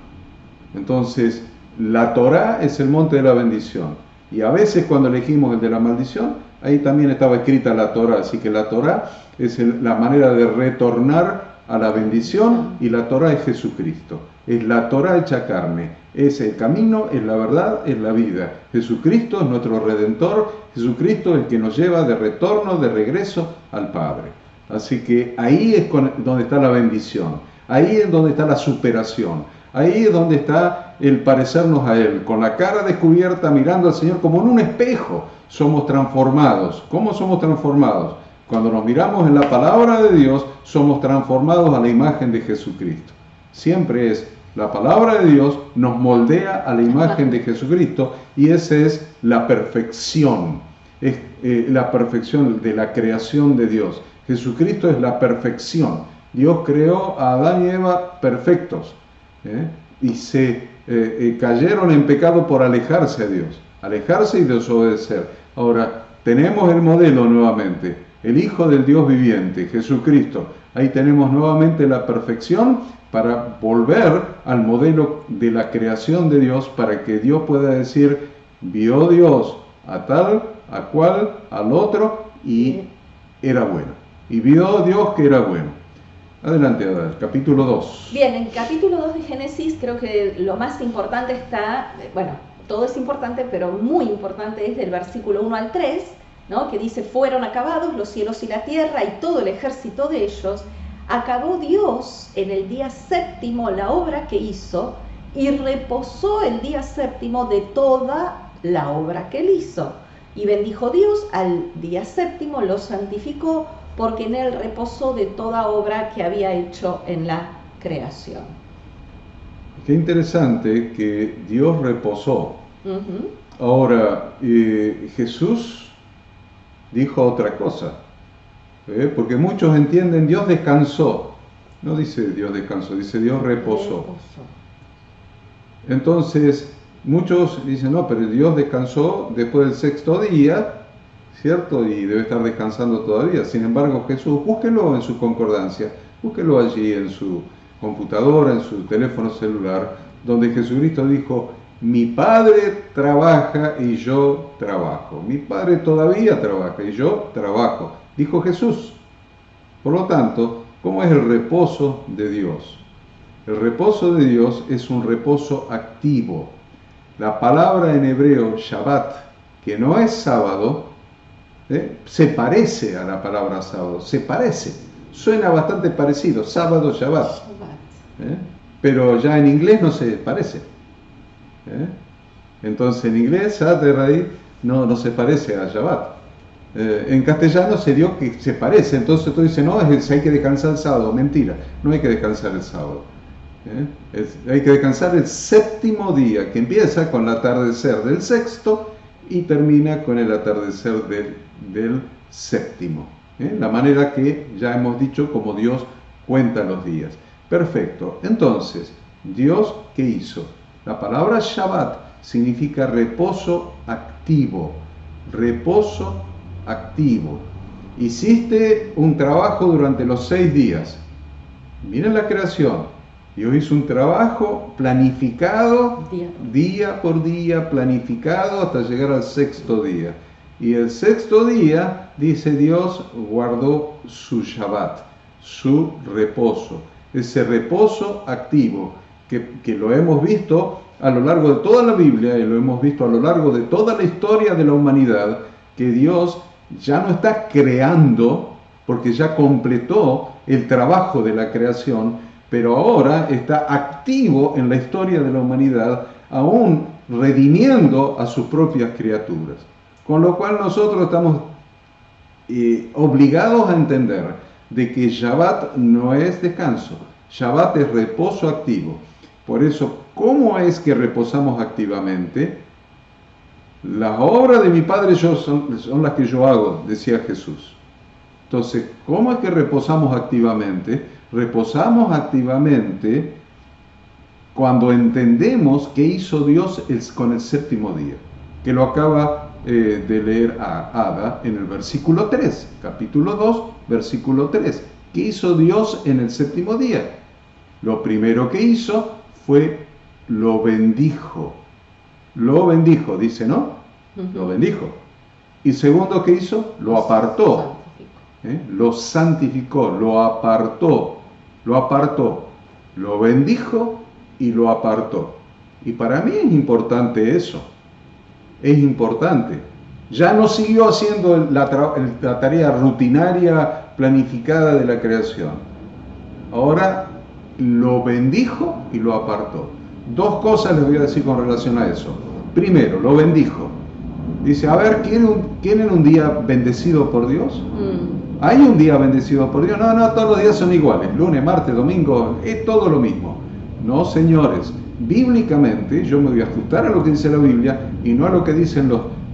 Entonces, la Torá es el monte de la bendición, y a veces cuando elegimos el de la maldición, ahí también estaba escrita la Torá, así que la Torá es la manera de retornar a la bendición, y la Torá es Jesucristo. Es la Torá hecha carne, es el camino, es la verdad, es la vida. Jesucristo es nuestro Redentor, Jesucristo es el que nos lleva de retorno, de regreso al Padre. Así que ahí es donde está la bendición, ahí es donde está la superación, ahí es donde está el parecernos a Él, con la cara descubierta mirando al Señor como en un espejo. Somos transformados. ¿Cómo somos transformados? Cuando nos miramos en la palabra de Dios, somos transformados a la imagen de Jesucristo. Siempre es la palabra de Dios nos moldea a la imagen de Jesucristo, y esa es la perfección, es la perfección de la creación de Dios. Jesucristo es la perfección. Dios creó a Adán y Eva perfectos, y se cayeron en pecado por alejarse a Dios, alejarse y desobedecer. Ahora, tenemos el modelo nuevamente, el Hijo del Dios viviente, Jesucristo. Ahí tenemos nuevamente la perfección para volver al modelo de la creación de Dios, para que Dios pueda decir, vio Dios a tal, a cual, al otro, y era bueno. Y vio Dios que era bueno. Adelante, Adal, capítulo 2. Bien, en capítulo 2 de Génesis creo que lo más importante está, bueno, todo es importante, pero muy importante es del versículo 1 al 3, ¿no? Que dice, fueron acabados los cielos y la tierra y todo el ejército de ellos. Acabó Dios en el día séptimo la obra que hizo y reposó el día séptimo de toda la obra que él hizo. Y bendijo Dios al día séptimo, lo santificó, porque en él reposó de toda obra que había hecho en la creación. Qué interesante que Dios reposó. Ahora, Jesús dijo otra cosa, porque muchos entienden Dios descansó. No dice Dios descansó, dice Dios reposó. Entonces, muchos dicen, no, pero Dios descansó después del sexto día, ¿cierto? Y debe estar descansando todavía. Sin embargo, Jesús, búsquelo en su concordancia, búsquelo allí en su computadora, en su teléfono celular, donde Jesucristo dijo, mi Padre trabaja y yo trabajo. Mi Padre todavía trabaja y yo trabajo, dijo Jesús. Por lo tanto, ¿cómo es el reposo de Dios? El reposo de Dios es un reposo activo. La palabra en hebreo, Shabbat, que no es sábado, se parece a la palabra sábado, se parece, suena bastante parecido, sábado, Shabbat, pero ya en inglés no se parece. Entonces en inglés, no se parece a Shabbat. En castellano se dio que se parece, entonces tú dices, no, hay que descansar el sábado. Mentira, no hay que descansar el sábado. Hay que descansar el séptimo día, que empieza con el atardecer del sexto y termina con el atardecer del séptimo. La manera que ya hemos dicho, como Dios cuenta los días. Perfecto. Entonces, ¿Dios qué hizo? La palabra Shabbat significa reposo activo. Reposo activo. Hiciste un trabajo durante los 6 días. Miren la creación. Dios hizo un trabajo planificado, día por día, planificado hasta llegar al sexto día. Y el sexto día, dice Dios, guardó su Shabbat, su reposo. Ese reposo activo, que lo hemos visto a lo largo de toda la Biblia y lo hemos visto a lo largo de toda la historia de la humanidad, que Dios ya no está creando, porque ya completó el trabajo de la creación, pero ahora está activo en la historia de la humanidad, aún redimiendo a sus propias criaturas. Con lo cual nosotros estamos obligados a entender de que Shabbat no es descanso, Shabbat es reposo activo. Por eso, ¿cómo es que reposamos activamente? Las obras de mi Padre son las que yo hago, decía Jesús. Entonces, ¿cómo es que reposamos activamente? Reposamos activamente cuando entendemos qué hizo Dios con el séptimo día, que lo acaba de leer a Ada en el versículo 3, capítulo 2, versículo 3. ¿Qué hizo Dios en el séptimo día? Lo primero que hizo fue lo bendijo. Lo bendijo, dice, ¿no? Lo bendijo. Y segundo, ¿qué hizo? Lo apartó. Lo santificó, lo apartó, lo bendijo y lo apartó. Y para mí es importante eso, es importante. Ya no siguió haciendo la tarea rutinaria, planificada de la creación. Ahora lo bendijo y lo apartó. Dos cosas les voy a decir con relación a eso. Primero, lo bendijo. Dice, a ver, ¿quieren un día bendecido por Dios? ¿Hay un día bendecido por Dios? No, todos los días son iguales. Lunes, martes, domingo, es todo lo mismo. No, señores. Bíblicamente, yo me voy a ajustar a lo que dice la Biblia y no a lo que dicen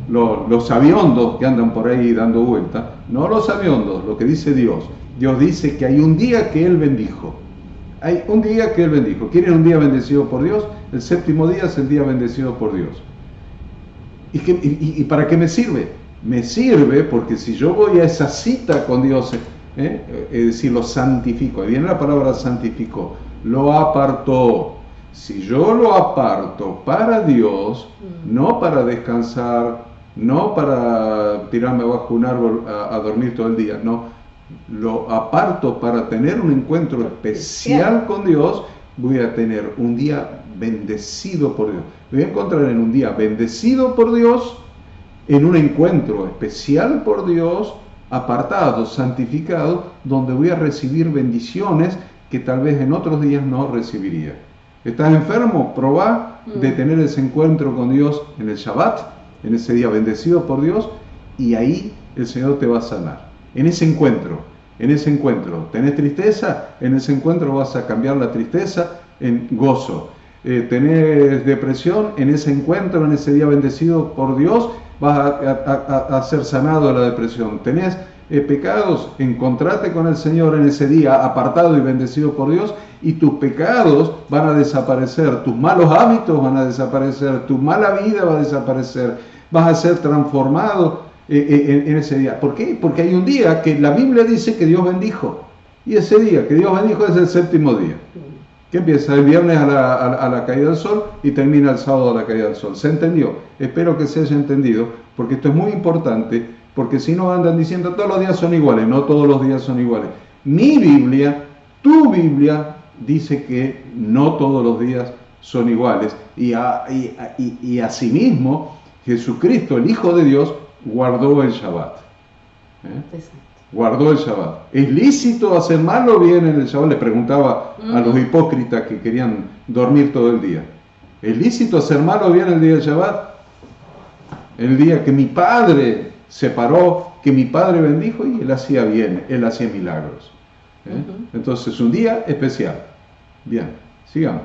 los sabiondos que andan por ahí dando vuelta, no los sabiondos, lo que dice Dios. Dios dice que hay un día que Él bendijo. Hay un día que Él bendijo. ¿Quieren un día bendecido por Dios? El séptimo día es el día bendecido por Dios. ¿Y para qué me sirve? Me sirve porque si yo voy a esa cita con Dios, es decir, lo santifico. Ahí viene la palabra santificó. Lo apartó. Si yo lo aparto para Dios, no para descansar, no para tirarme bajo un árbol a dormir todo el día, no, lo aparto para tener un encuentro especial con Dios, voy a tener un día bendecido por Dios. Me voy a encontrar en un día bendecido por Dios, en un encuentro especial por Dios, apartado, santificado, donde voy a recibir bendiciones que tal vez en otros días no recibiría. ¿Estás enfermo? Probá de tener ese encuentro con Dios en el Shabbat, en ese día bendecido por Dios, y ahí el Señor te va a sanar. En ese encuentro, ¿tenés tristeza? En ese encuentro vas a cambiar la tristeza en gozo. ¿Tenés depresión? En ese encuentro, en ese día bendecido por Dios, vas a ser sanado de la depresión. ¿Tenés pecados? Encontrate con el Señor en ese día, apartado y bendecido por Dios, y tus pecados van a desaparecer, tus malos hábitos van a desaparecer, tu mala vida va a desaparecer, vas a ser transformado en ese día. ¿Por qué? Porque hay un día que la Biblia dice que Dios bendijo, y ese día que Dios bendijo es el séptimo día, que empieza el viernes a la caída del sol y termina el sábado a la caída del sol. ¿Se entendió? Espero que se haya entendido, porque esto es muy importante, porque si no andan diciendo todos los días son iguales. No todos los días son iguales. Mi Biblia, tu Biblia, dice que no todos los días son iguales, y asimismo Jesucristo, el Hijo de Dios, guardó el Shabbat. Guardó el Shabbat. ¿Es lícito hacer mal o bien en el Shabbat? Le preguntaba a los hipócritas que querían dormir todo el día. ¿Es lícito hacer mal o bien el día del Shabbat? El día que mi padre se paró, que mi padre bendijo, y él hacía bien, él hacía milagros. Entonces, un día especial. Bien, sigamos.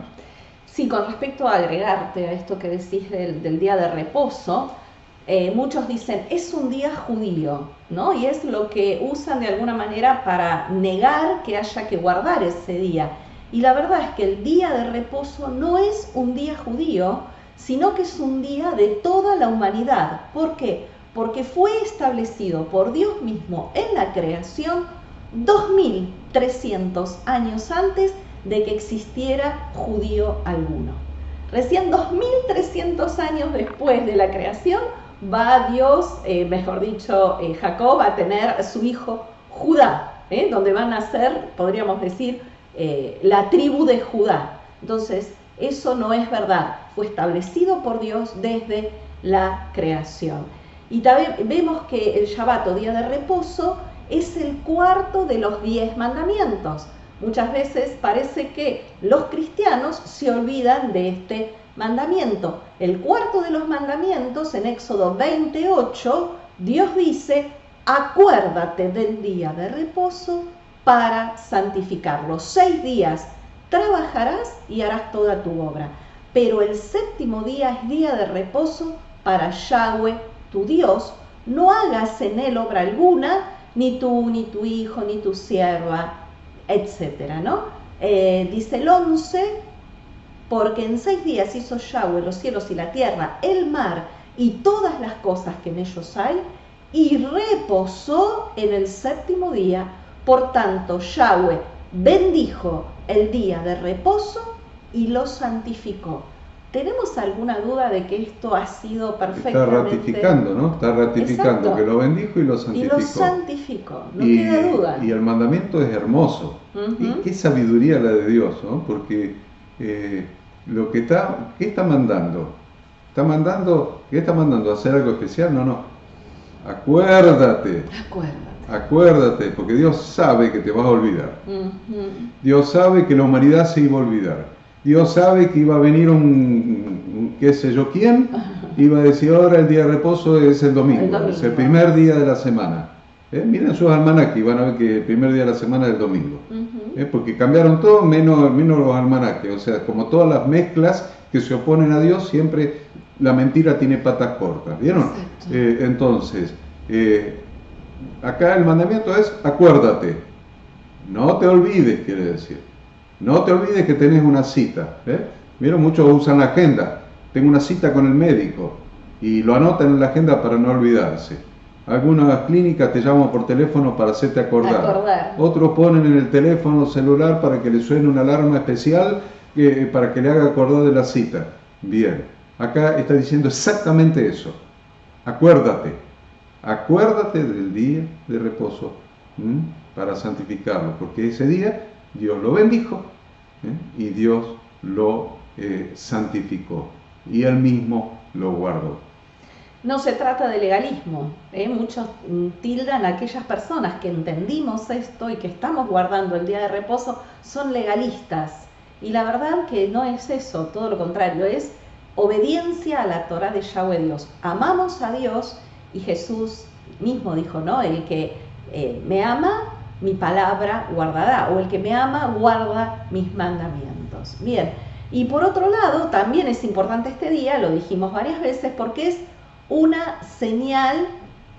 Sí, con respecto a agregarte a esto que decís del día de reposo, muchos dicen, es un día judío, ¿no? Y es lo que usan de alguna manera para negar que haya que guardar ese día. Y la verdad es que el día de reposo no es un día judío, sino que es un día de toda la humanidad. ¿Por qué? Porque fue establecido por Dios mismo en la creación 2300 años antes de que existiera judío alguno. Recién 2300 años después de la creación va Dios, mejor dicho, Jacob, a tener su hijo Judá, donde van a nacer, podríamos decir, la tribu de Judá. Entonces, eso no es verdad, fue establecido por Dios desde la creación. Y también vemos que el Shabbat, o día de reposo, es el cuarto de los 10 mandamientos. Muchas veces parece que los cristianos se olvidan de este mandamiento. El cuarto de los mandamientos, en Éxodo 28, Dios dice, acuérdate del día de reposo para santificarlo. 6 días trabajarás y harás toda tu obra, pero el séptimo día es día de reposo para Yahweh, tu Dios. No hagas en él obra alguna, ni tú, ni tu hijo, ni tu sierva, etcétera, ¿no? Dice el 11, porque en 6 días hizo Yahweh los cielos y la tierra, el mar y todas las cosas que en ellos hay, y reposó en el séptimo día. Por tanto, Yahweh bendijo el día de reposo y lo santificó. ¿Tenemos alguna duda de que esto ha sido perfectamente? Está ratificando, ¿no? Está ratificando. Exacto. Que lo bendijo y lo santificó. Y lo santificó, no queda duda. Y el mandamiento es hermoso. Y qué sabiduría la de Dios, ¿no? Porque lo que está, ¿qué está mandando? ¿Qué está mandando? ¿Hacer algo especial? No. Acuérdate. Acuérdate, porque Dios sabe que te vas a olvidar. Dios sabe que la humanidad se iba a olvidar. Dios sabe que iba a venir un qué sé yo quién, iba a decir ahora el día de reposo es el domingo. Es el primer día de la semana. Miren sus almanaques y van a ver que el primer día de la semana es el domingo. Porque cambiaron todo menos los almanaques. O sea, como todas las mezclas que se oponen a Dios, siempre la mentira tiene patas cortas, ¿vieron? Entonces, acá el mandamiento es acuérdate, no te olvides, quiere decir. No te olvides que tenés una cita. ¿Vieron? Muchos usan la agenda. Tengo una cita con el médico y lo anotan en la agenda para no olvidarse. Algunas clínicas te llaman por teléfono para hacerte acordar. Otros ponen en el teléfono celular para que le suene una alarma especial para que le haga acordar de la cita. Bien, acá está diciendo exactamente eso. Acuérdate del día de reposo para santificarlo, porque ese día Dios lo bendijo y Dios lo santificó y Él mismo lo guardó. No se trata de legalismo. Muchos tildan a aquellas personas que entendimos esto y que estamos guardando el día de reposo, son legalistas. Y la verdad que no es eso, todo lo contrario, es obediencia a la Torá de Yahweh Dios. Amamos a Dios y Jesús mismo dijo, ¿no? El que me ama, mi palabra guardará, o el que me ama guarda mis mandamientos. Bien, y por otro lado, también es importante este día, lo dijimos varias veces, porque es una señal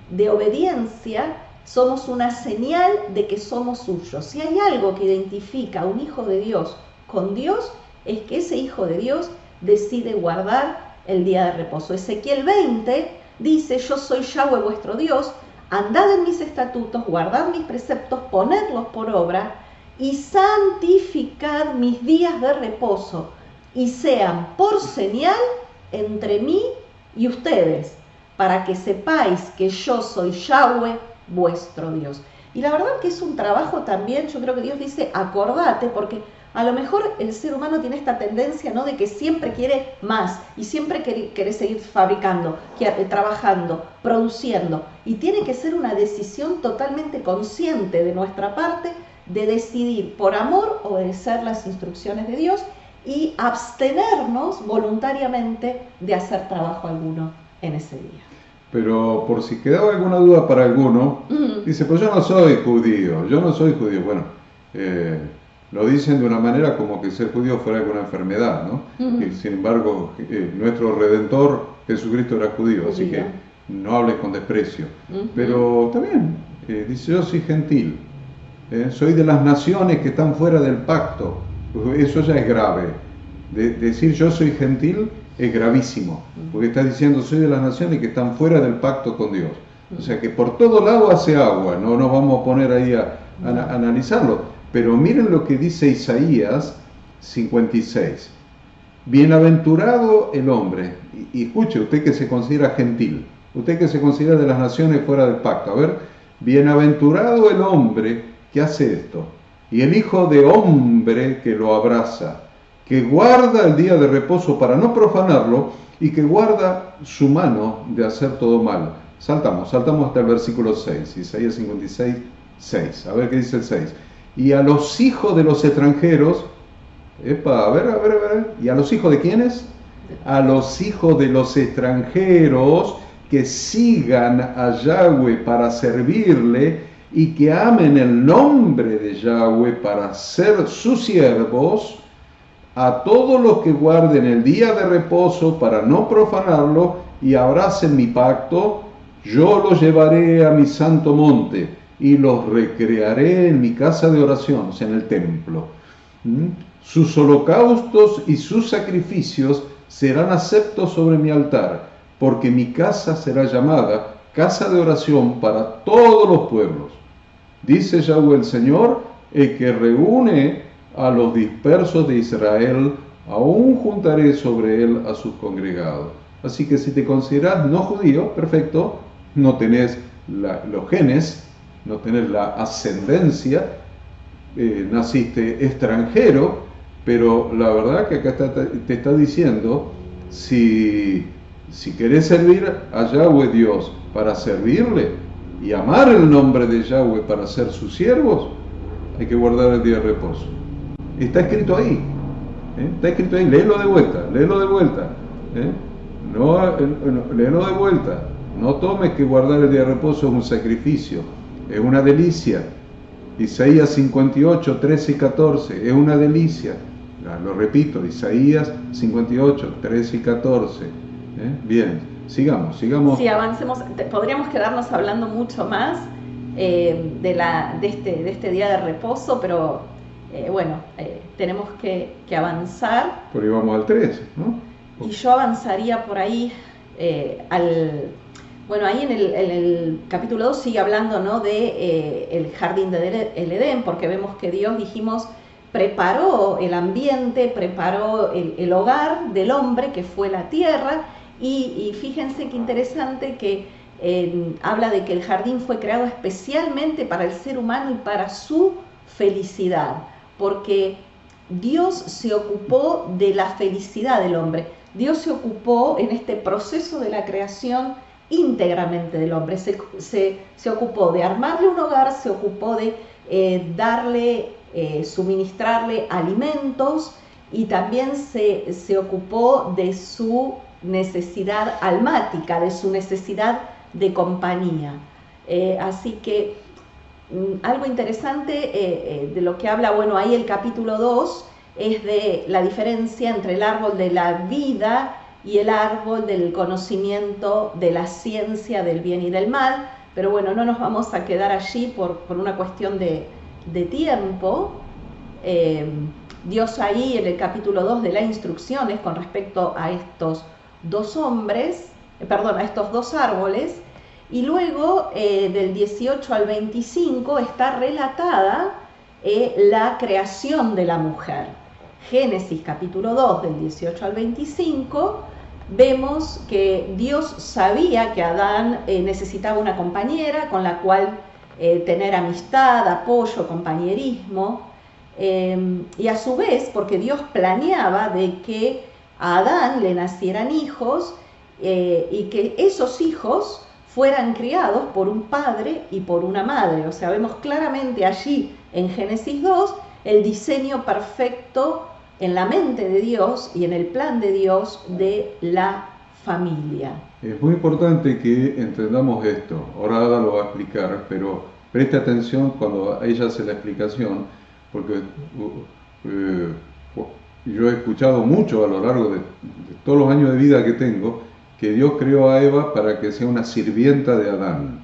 de obediencia, somos una señal de que somos suyos. Si hay algo que identifica a un hijo de Dios con Dios, es que ese hijo de Dios decide guardar el día de reposo. Ezequiel 20 dice, yo soy Yahweh vuestro Dios, andad en mis estatutos, guardad mis preceptos, ponedlos por obra y santificad mis días de reposo y sean por señal entre mí y ustedes, para que sepáis que yo soy Yahweh vuestro Dios. Y la verdad que es un trabajo también, yo creo que Dios dice, acordate, porque a lo mejor el ser humano tiene esta tendencia, ¿no?, de que siempre quiere más y siempre quiere seguir fabricando, trabajando, produciendo. Y tiene que ser una decisión totalmente consciente de nuestra parte de decidir por amor obedecer las instrucciones de Dios y abstenernos voluntariamente de hacer trabajo alguno en ese día. Pero por si quedaba alguna duda para alguno, dice, pues yo no soy judío. Bueno, lo dicen de una manera como que ser judío fuera alguna enfermedad, ¿no? Y sin embargo, nuestro Redentor Jesucristo era judío, así que no hables con desprecio. Pero también, dice, yo soy gentil, soy de las naciones que están fuera del pacto. Eso ya es grave. Decir yo soy gentil es gravísimo, porque está diciendo soy de las naciones que están fuera del pacto con Dios. O sea que por todo lado hace agua, no nos vamos a poner ahí a analizarlo. Pero miren lo que dice Isaías 56. Bienaventurado el hombre, y escuche, usted que se considera gentil, usted que se considera de las naciones fuera del pacto, a ver, bienaventurado el hombre que hace esto, y el hijo de hombre que lo abraza, que guarda el día de reposo para no profanarlo y que guarda su mano de hacer todo mal. Saltamos hasta el versículo 6, Isaías 56, 6. A ver qué dice el 6. Y a los hijos de los extranjeros, a ver, ¿y a los hijos de quiénes? A los hijos de los extranjeros que sigan a Yahweh para servirle y que amen el nombre de Yahweh para ser sus siervos, a todos los que guarden el día de reposo para no profanarlo y abracen mi pacto, yo los llevaré a mi santo monte y los recrearé en mi casa de oración, o sea, en el templo. Sus holocaustos y sus sacrificios serán aceptos sobre mi altar, porque mi casa será llamada casa de oración para todos los pueblos. Dice Yahweh el Señor, el que reúne a los dispersos de Israel, aún juntaré sobre él a sus congregados. Así que si te consideras no judío, perfecto, no tenés los genes, no tenés la ascendencia, naciste extranjero, pero la verdad que acá te está diciendo, si querés servir a Yahweh Dios para servirle y amar el nombre de Yahweh para ser sus siervos, hay que guardar el día de reposo. Está escrito ahí, léelo de vuelta, léelo de vuelta. No tomes que guardar el día de reposo es un sacrificio, es una delicia. Isaías 58, 13 y 14, es una delicia. Lo repito, Isaías 58, 13 y 14. Bien, sigamos. Sí, avancemos. Podríamos quedarnos hablando mucho más de este día de reposo, pero tenemos que avanzar. Por ahí vamos al 3, ¿no? Y yo avanzaría por ahí ahí en el capítulo 2 sigue hablando, ¿no?, de el jardín del Edén, porque vemos que Dios, dijimos, preparó el ambiente, preparó el hogar del hombre, que fue la tierra, y fíjense qué interesante que habla de que el jardín fue creado especialmente para el ser humano y para su felicidad, porque Dios se ocupó de la felicidad del hombre. Dios se ocupó en este proceso de la creación íntegramente del hombre. Se ocupó de armarle un hogar, se ocupó de suministrarle alimentos, y también se ocupó de su necesidad almática, de su necesidad de compañía. Así que algo interesante de lo que habla, ahí el capítulo 2 es de la diferencia entre el árbol de la vida y el árbol del conocimiento de la ciencia del bien y del mal, pero no nos vamos a quedar allí por una cuestión de tiempo. Dios ahí en el capítulo 2 de las instrucciones con respecto a estos dos a estos dos árboles, y luego del 18 al 25 está relatada la creación de la mujer. Génesis capítulo 2 del 18 al 25 vemos que Dios sabía que Adán necesitaba una compañera con la cual tener amistad, apoyo, compañerismo, y a su vez, porque Dios planeaba de que a Adán le nacieran hijos y que esos hijos fueran criados por un padre y por una madre. O sea, vemos claramente allí en Génesis 2 el diseño perfecto en la mente de Dios y en el plan de Dios de la familia. Es muy importante que entendamos esto. Ahora Ada lo va a explicar, pero preste atención cuando ella hace la explicación, porque yo he escuchado mucho a lo largo de todos los años de vida que tengo, que Dios creó a Eva para que sea una sirvienta de Adán.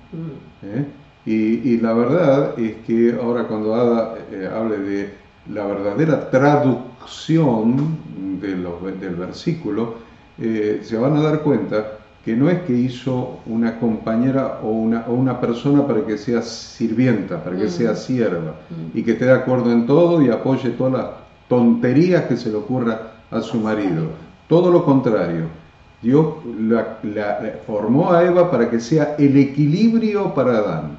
Y la verdad es que ahora cuando Ada hable de la verdadera traducción del versículo, se van a dar cuenta que no es que hizo una compañera o una persona para que sea sirvienta, para que sea sierva, y que esté de acuerdo en todo y apoye todas las tonterías que se le ocurra a su marido. Todo lo contrario, Dios la formó a Eva para que sea el equilibrio para Adán,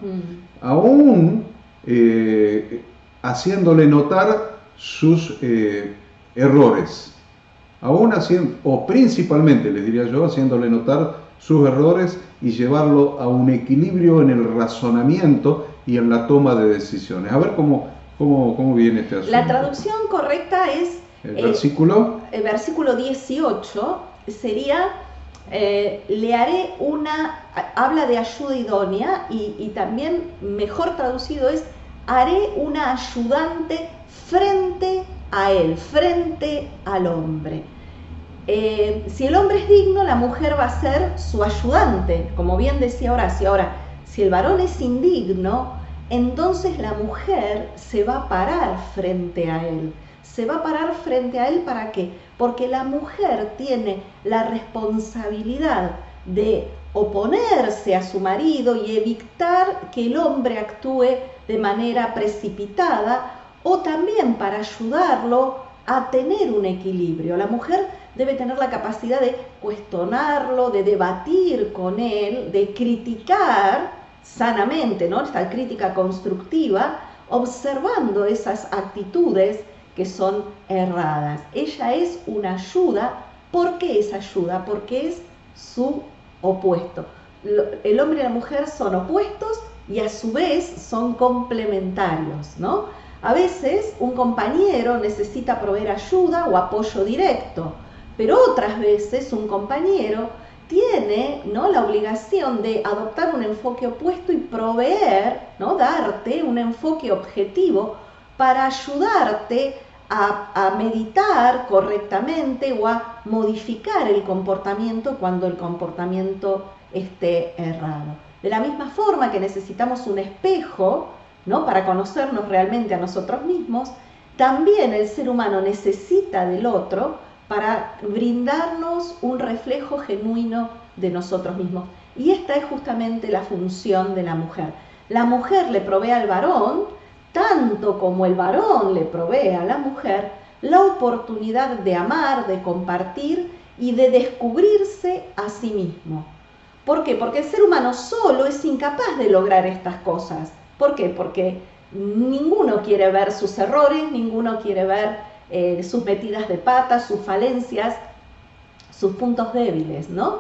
aún haciéndole notar sus errores. Aún haciendo, o principalmente, les diría yo, haciéndole notar sus errores y llevarlo a un equilibrio en el razonamiento y en la toma de decisiones. A ver cómo viene este asunto. La traducción correcta es... ¿El versículo? El versículo 18 sería, le haré habla de ayuda idónea, y también mejor traducido es, haré una ayudante frente a él, frente al hombre. Si el hombre es digno, la mujer va a ser su ayudante, como bien decía Horacio. Ahora, si el varón es indigno, entonces la mujer se va a parar frente a él. Se va a parar frente a él, ¿para qué? Porque la mujer tiene la responsabilidad de oponerse a su marido y evitar que el hombre actúe de manera precipitada, o también para ayudarlo a tener un equilibrio. La mujer debe tener la capacidad de cuestionarlo, de debatir con él, de criticar sanamente, ¿no? Esta crítica constructiva, observando esas actitudes que son erradas. Ella es una ayuda. ¿Por qué es ayuda? Porque es su opuesto. El hombre y la mujer son opuestos y a su vez son complementarios, ¿no? A veces un compañero necesita proveer ayuda o apoyo directo, pero otras veces un compañero tiene, ¿no?, la obligación de adoptar un enfoque opuesto y proveer, ¿no?, darte un enfoque objetivo para ayudarte a meditar correctamente o a modificar el comportamiento cuando el comportamiento esté errado. De la misma forma que necesitamos un espejo, ¿no?, para conocernos realmente a nosotros mismos, también el ser humano necesita del otro para brindarnos un reflejo genuino de nosotros mismos. Y esta es justamente la función de la mujer. La mujer le provee al varón, tanto como el varón le provee a la mujer, la oportunidad de amar, de compartir y de descubrirse a sí mismo. ¿Por qué? Porque el ser humano solo es incapaz de lograr estas cosas. ¿Por qué? Porque ninguno quiere ver sus errores, ninguno quiere ver sus metidas de pata, sus falencias, sus puntos débiles, ¿no?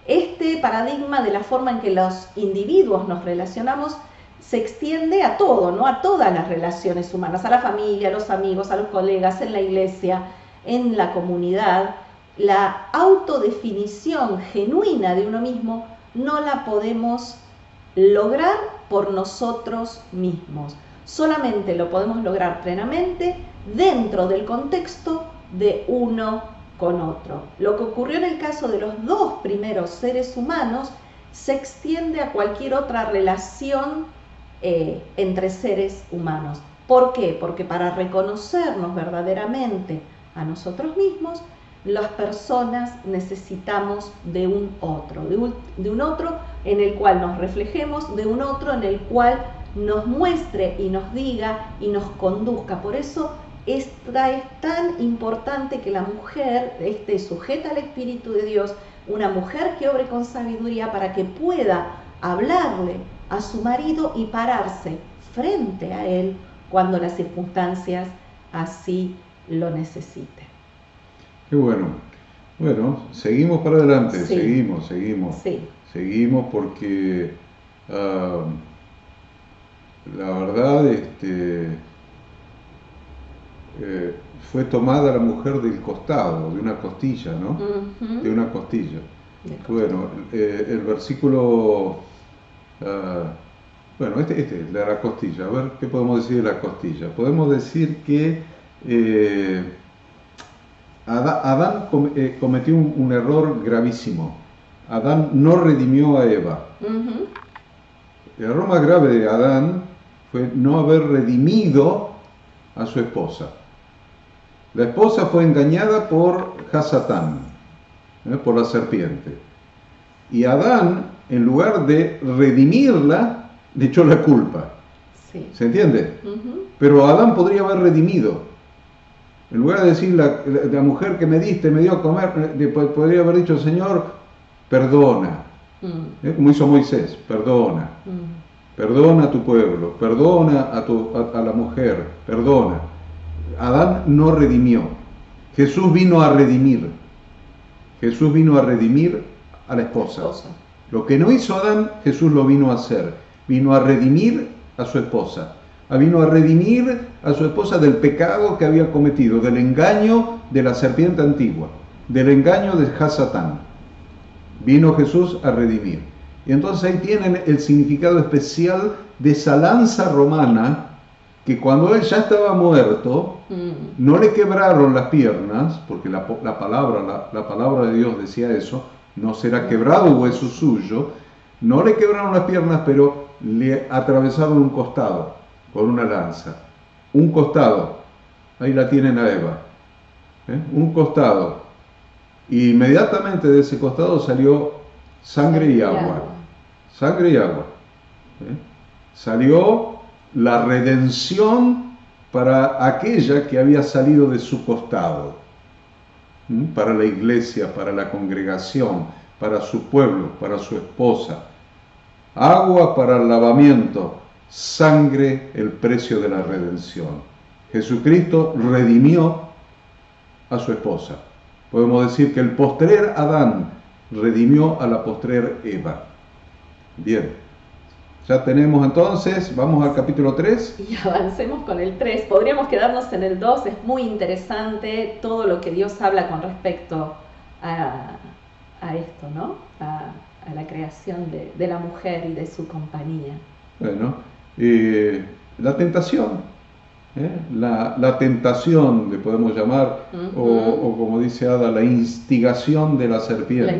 Este paradigma de la forma en que los individuos nos relacionamos se extiende a todo, ¿no?, a todas las relaciones humanas, a la familia, a los amigos, a los colegas, en la iglesia, en la comunidad. La autodefinición genuina de uno mismo no la podemos lograr por nosotros mismos. Solamente lo podemos lograr plenamente dentro del contexto de uno con otro. Lo que ocurrió en el caso de los dos primeros seres humanos se extiende a cualquier otra relación entre seres humanos. ¿Por qué? Porque para reconocernos verdaderamente a nosotros mismos, las personas necesitamos de un otro, de un otro en el cual nos reflejemos, de un otro en el cual nos muestre y nos diga y nos conduzca. Por eso es tan importante que la mujer esté sujeta al Espíritu de Dios, una mujer que obre con sabiduría para que pueda hablarle a su marido y pararse frente a él cuando las circunstancias así lo necesiten. Qué bueno. Bueno, seguimos para adelante, Sí. seguimos. Sí. Seguimos porque la verdad fue tomada la mujer del costado, de una costilla, ¿no? Uh-huh. De una costilla. Bueno, el versículo, bueno, este es de la costilla. A ver, ¿qué podemos decir de la costilla? Podemos decir que Adán cometió un error gravísimo. Adán no redimió a Eva. Uh-huh. El error más grave de Adán fue no haber redimido a su esposa. La esposa fue engañada por Hasatán, por la serpiente. Y Adán, en lugar de redimirla, le echó la culpa. Sí. ¿Se entiende? Uh-huh. Pero Adán podría haber redimido. En lugar de decir la mujer que me diste, me dio a comer, podría haber dicho, Señor, perdona. Como hizo Moisés, perdona. Perdona a tu pueblo, perdona a la mujer, perdona. Adán no redimió. Jesús vino a redimir. Jesús vino a redimir a la esposa. Lo que no hizo Adán, Jesús lo vino a hacer. Vino a redimir a su esposa. Vino a redimir a su esposa del pecado que había cometido, del engaño de la serpiente antigua, del engaño de Hasatán. Vino Jesús a redimir. Y entonces ahí tienen el significado especial de esa lanza romana, que cuando él ya estaba muerto, no le quebraron las piernas, porque la palabra de Dios decía eso, no será quebrado hueso suyo, no le quebraron las piernas, pero le atravesaron un costado con una lanza. Un costado, ahí la tienen a Eva, un costado. Y inmediatamente de ese costado salió sangre y agua. Sangre y agua. Salió la redención para aquella que había salido de su costado. Para la iglesia, para la congregación, para su pueblo, para su esposa. Agua para el lavamiento, sangre el precio de la redención. Jesucristo redimió a su esposa. Podemos decir que el postrer Adán redimió a la postrer Eva. Bien, ya tenemos entonces, vamos al capítulo 3. Y avancemos con el 3. Podríamos quedarnos en el 2, es muy interesante todo lo que Dios habla con respecto a esto, ¿no? A la creación de la mujer y de su compañía. Bueno, la tentación. La tentación, le podemos llamar, o como dice Ada, la instigación de la serpiente.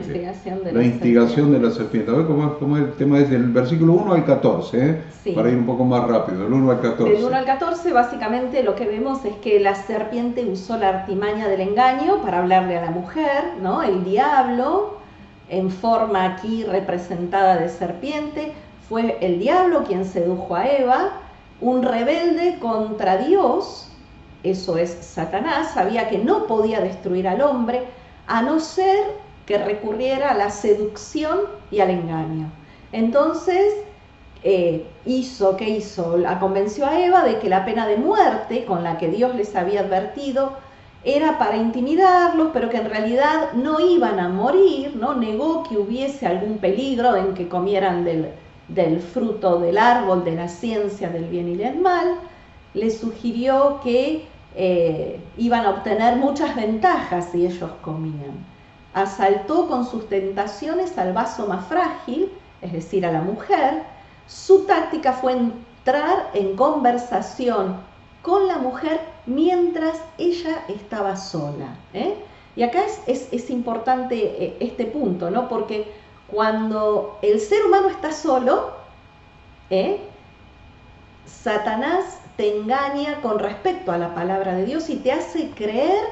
La instigación de la serpiente. A ver cómo es el tema es del versículo 1 al 14, sí. Para ir un poco más rápido, del 1 al 14. Del 1 al 14 básicamente lo que vemos es que la serpiente usó la artimaña del engaño para hablarle a la mujer, ¿no? El diablo, en forma aquí representada de serpiente, fue el diablo quien sedujo a Eva. Un rebelde contra Dios, eso es Satanás, sabía que no podía destruir al hombre a no ser que recurriera a la seducción y al engaño. Entonces, ¿qué hizo? La convenció a Eva de que la pena de muerte con la que Dios les había advertido era para intimidarlos, pero que en realidad no iban a morir, ¿no? Negó que hubiese algún peligro en que comieran del fruto del árbol de la ciencia del bien y del mal. Les sugirió que iban a obtener muchas ventajas si ellos comían. Asaltó con sus tentaciones al vaso más frágil, es decir, a la mujer. Su táctica fue entrar en conversación con la mujer mientras ella estaba sola. Y acá es importante este punto, ¿no? Porque cuando el ser humano está solo, Satanás te engaña con respecto a la palabra de Dios y te hace creer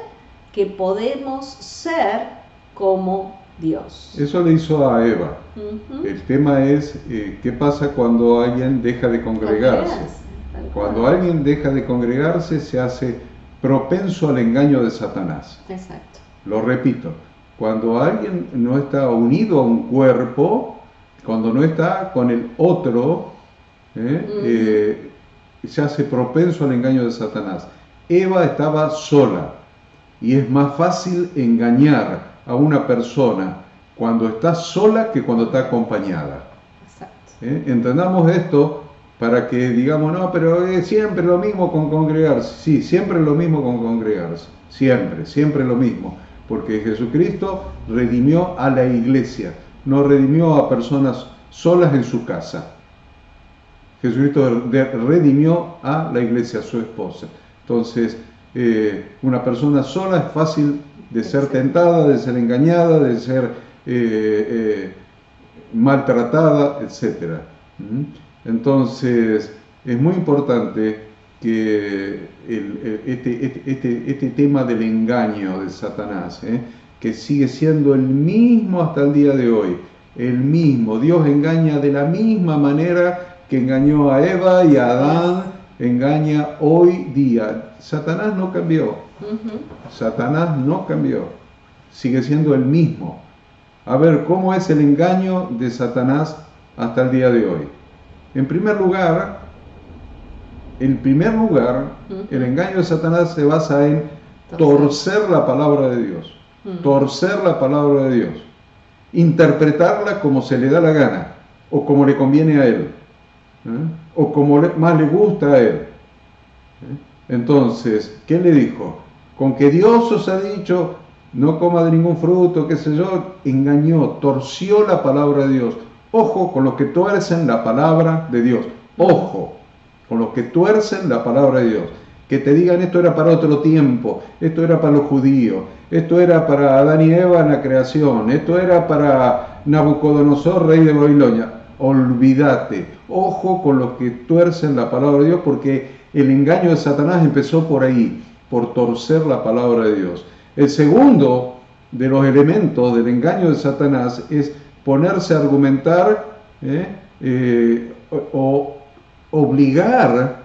que podemos ser como Dios. Eso le hizo a Eva. El tema es qué pasa cuando alguien deja de congregarse. Cuando alguien deja de congregarse se hace propenso al engaño de Satanás. Exacto. Lo repito. Cuando alguien no está unido a un cuerpo, cuando no está con el otro, se hace propenso al engaño de Satanás. Eva estaba sola y es más fácil engañar a una persona cuando está sola que cuando está acompañada. Exacto. Entendamos esto para que digamos, no, pero es siempre lo mismo con congregarse. Sí, siempre lo mismo con congregarse. Siempre lo mismo. Porque Jesucristo redimió a la iglesia, no redimió a personas solas en su casa. Jesucristo redimió a la iglesia, a su esposa. Entonces, una persona sola es fácil de ser tentada, de ser engañada, de ser maltratada, etc. Entonces, es muy importante que este tema del engaño de Satanás, que sigue siendo el mismo hasta el día de hoy, el mismo. Dios engaña de la misma manera que engañó a Eva y a Adán, engaña hoy día. Satanás no cambió. Satanás no cambió. Sigue siendo el mismo. A ver, ¿cómo es el engaño de Satanás hasta el día de hoy? En primer lugar, el engaño de Satanás se basa en torcer la palabra de Dios. Torcer la palabra de Dios. Interpretarla como se le da la gana, o como le conviene a él, o como más le gusta a él. Entonces, ¿qué le dijo? Con que Dios os ha dicho, no coma de ningún fruto, qué sé yo, engañó, torció la palabra de Dios. Ojo con los que tuercen la palabra de Dios. Ojo con los que tuercen la palabra de Dios. Que te digan esto era para otro tiempo, esto era para los judíos, esto era para Adán y Eva en la creación, esto era para Nabucodonosor, rey de Babilonia. Olvídate, ojo con los que tuercen la palabra de Dios, porque el engaño de Satanás empezó por ahí, por torcer la palabra de Dios. El segundo de los elementos del engaño de Satanás es ponerse a argumentar o obligar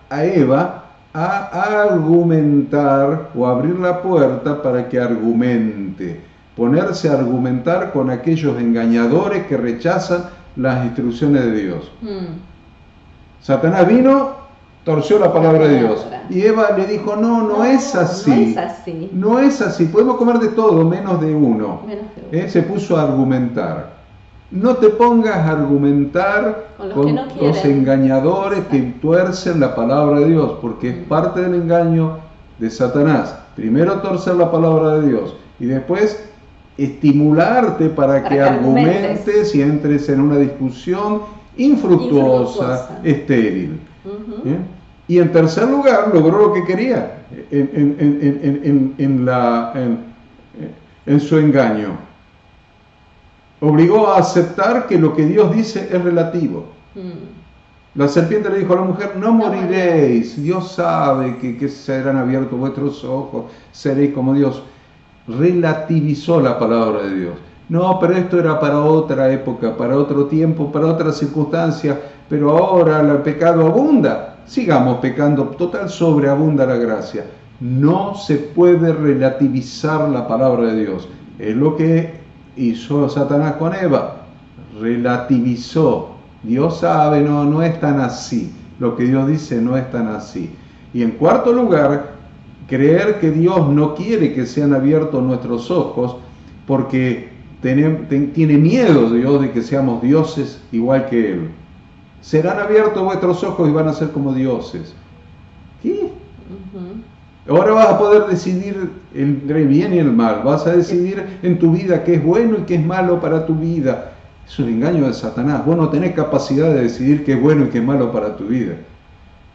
a Eva a argumentar o abrir la puerta para que argumente, ponerse a argumentar con aquellos engañadores que rechazan las instrucciones de Dios. Satanás vino, torció la palabra de Dios. Y Eva le dijo, no es así. No es así. Podemos comer de todo, menos de uno. Se puso a argumentar. No te pongas a argumentar con los engañadores que tuercen la palabra de Dios, porque es parte del engaño de Satanás. Primero torcer la palabra de Dios y después estimularte para que argumentes y entres en una discusión infructuosa, estéril. Uh-huh. Y en tercer lugar, logró lo que quería en su engaño. Obligó a aceptar que lo que Dios dice es relativo. La serpiente le dijo a la mujer, no moriréis, Dios sabe que serán abiertos vuestros ojos, seréis como Dios. Relativizó la palabra de Dios. No, pero esto era para otra época, para otro tiempo, para otras circunstancias, pero ahora el pecado abunda. Sigamos pecando, total sobreabunda la gracia. No se puede relativizar la palabra de Dios. Es lo que hizo Satanás con Eva. Relativizó. Dios sabe, no es tan así. Lo que Dios dice no es tan así. Y en cuarto lugar, creer que Dios no quiere que sean abiertos nuestros ojos porque tiene miedo Dios de que seamos dioses igual que Él. Serán abiertos vuestros ojos y van a ser como dioses. ¿Qué? Ahora vas a poder decidir entre el bien y el mal. Vas a decidir en tu vida qué es bueno y qué es malo para tu vida. Es un engaño de Satanás. Vos no tenés capacidad de decidir qué es bueno y qué es malo para tu vida.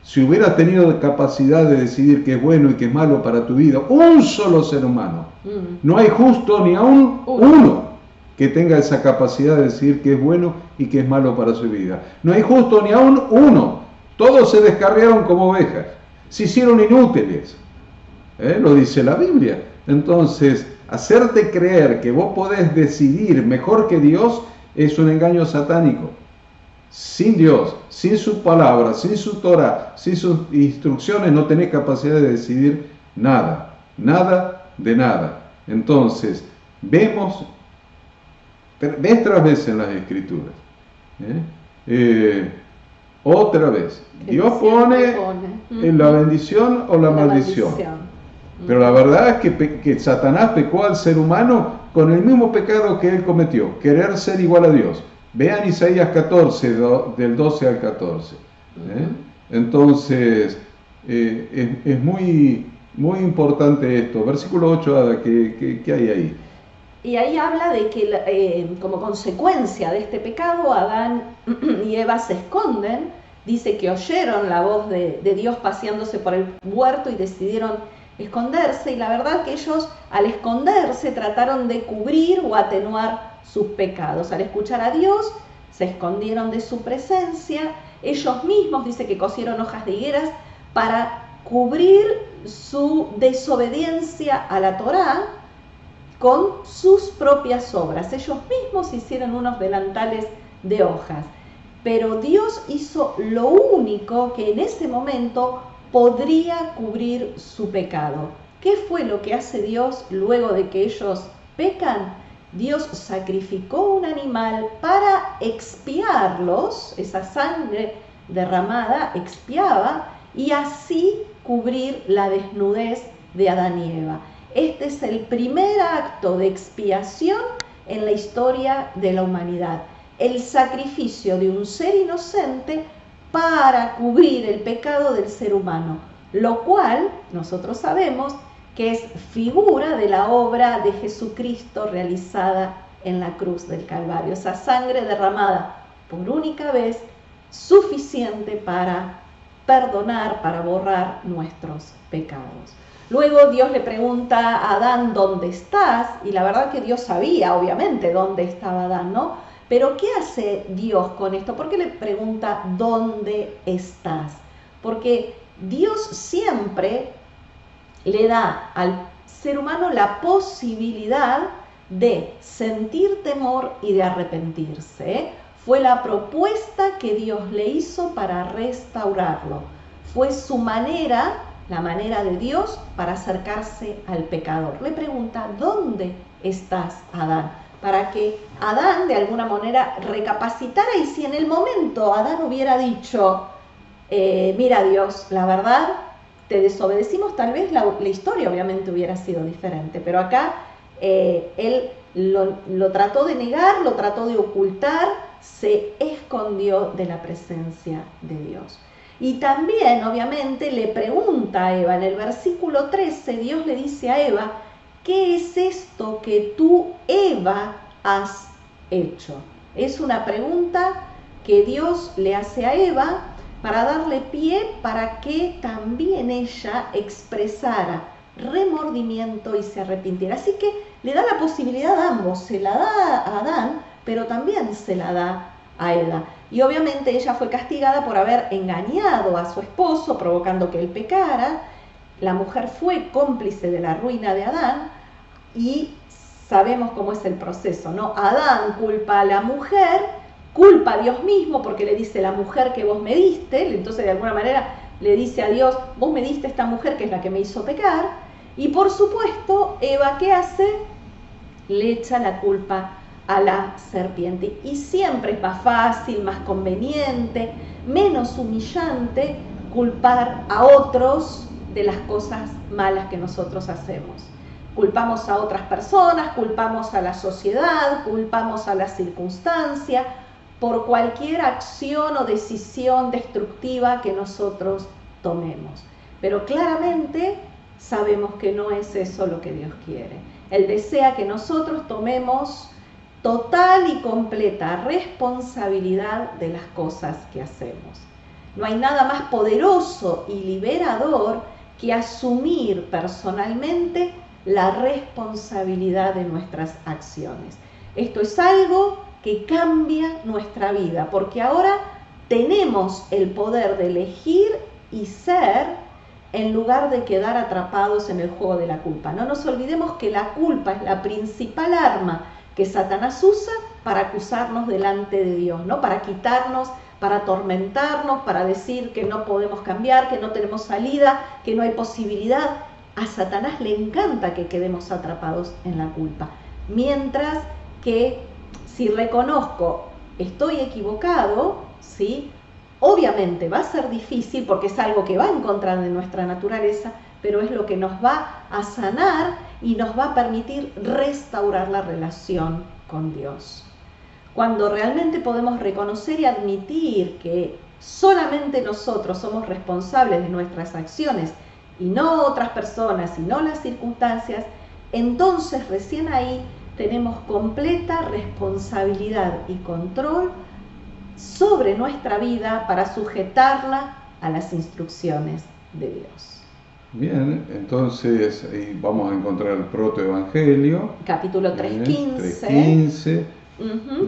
Si hubieras tenido capacidad de decidir qué es bueno y qué es malo para tu vida, un solo ser humano, no hay justo ni aún uno que tenga esa capacidad de decidir qué es bueno y qué es malo para su vida. No hay justo ni aún uno. Todos se descarriaron como ovejas. Se hicieron inútiles. Lo dice la Biblia. Entonces, hacerte creer que vos podés decidir mejor que Dios es un engaño satánico. Sin Dios, sin su palabra, sin su Torah, sin sus instrucciones, no tenés capacidad de decidir nada. Nada de nada. Entonces, vemos vez tras vez en las Escrituras. Otra vez. Dios pone en la bendición o la maldición. Pero la verdad es que Satanás pecó al ser humano con el mismo pecado que él cometió, querer ser igual a Dios. Vean Isaías 14, del 12 al 14. Entonces, es muy, muy importante esto. Versículo 8, Ada, ¿qué hay ahí? Y ahí habla de que como consecuencia de este pecado, Adán y Eva se esconden. Dice que oyeron la voz de Dios paseándose por el huerto y decidieron esconderse. Y la verdad que ellos al esconderse trataron de cubrir o atenuar sus pecados. Al escuchar a Dios se escondieron de su presencia. Ellos mismos, dice que cosieron hojas de higueras para cubrir su desobediencia a la Torá con sus propias obras. Ellos mismos hicieron unos delantales de hojas. Pero Dios hizo lo único que en ese momento podría cubrir su pecado. ¿Qué fue lo que hace Dios luego de que ellos pecan? Dios sacrificó un animal para expiarlos, esa sangre derramada expiaba, y así cubrir la desnudez de Adán y Eva. Este es el primer acto de expiación en la historia de la humanidad. El sacrificio de un ser inocente para cubrir el pecado del ser humano, lo cual nosotros sabemos que es figura de la obra de Jesucristo realizada en la cruz del Calvario. Esa sangre derramada por única vez, suficiente para perdonar, para borrar nuestros pecados. Luego Dios le pregunta a Adán, ¿dónde estás? Y la verdad que Dios sabía, obviamente, dónde estaba Adán, ¿no? Pero ¿qué hace Dios con esto? ¿Por qué le pregunta, ¿dónde estás? Porque Dios siempre le da al ser humano la posibilidad de sentir temor y de arrepentirse. Fue la propuesta que Dios le hizo para restaurarlo. Fue su manera, la manera de Dios para acercarse al pecador. Le pregunta, ¿dónde estás, Adán? Para que Adán de alguna manera recapacitara, y si en el momento Adán hubiera dicho, mira Dios, la verdad, te desobedecimos, tal vez la historia obviamente hubiera sido diferente, pero acá él lo trató de negar, lo trató de ocultar, se escondió de la presencia de Dios. Y también obviamente le pregunta a Eva, en el versículo 13, Dios le dice a Eva, ¿qué es esto que tú, Eva, has hecho? Es una pregunta que Dios le hace a Eva para darle pie para que también ella expresara remordimiento y se arrepintiera. Así que le da la posibilidad a ambos, se la da a Adán, pero también se la da a Eva. Y obviamente ella fue castigada por haber engañado a su esposo, provocando que él pecara. La mujer fue cómplice de la ruina de Adán y sabemos cómo es el proceso, ¿no? Adán culpa a la mujer, culpa a Dios mismo porque le dice la mujer que vos me diste, entonces de alguna manera le dice a Dios, vos me diste esta mujer que es la que me hizo pecar, y por supuesto Eva, ¿qué hace? Le echa la culpa a la serpiente. Y siempre es más fácil, más conveniente, menos humillante culpar a otros de las cosas malas que nosotros hacemos. Culpamos a otras personas, culpamos a la sociedad, culpamos a la circunstancia, por cualquier acción o decisión destructiva que nosotros tomemos. Pero claramente sabemos que no es eso lo que Dios quiere. Él desea que nosotros tomemos total y completa responsabilidad de las cosas que hacemos. No hay nada más poderoso y liberador que asumir personalmente la responsabilidad de nuestras acciones. Esto es algo que cambia nuestra vida, porque ahora tenemos el poder de elegir y ser en lugar de quedar atrapados en el juego de la culpa. No nos olvidemos que la culpa es la principal arma que Satanás usa para acusarnos delante de Dios, ¿no? Para quitarnos, para atormentarnos, para decir que no podemos cambiar, que no tenemos salida, que no hay posibilidad. A Satanás le encanta que quedemos atrapados en la culpa. Mientras que si reconozco, estoy equivocado, ¿sí? Obviamente va a ser difícil porque es algo que va en contra de nuestra naturaleza, pero es lo que nos va a sanar y nos va a permitir restaurar la relación con Dios. Cuando realmente podemos reconocer y admitir que solamente nosotros somos responsables de nuestras acciones y no otras personas y no las circunstancias, entonces recién ahí tenemos completa responsabilidad y control sobre nuestra vida para sujetarla a las instrucciones de Dios. Bien, entonces ahí vamos a encontrar el protoevangelio. Capítulo 3:15. 3:15.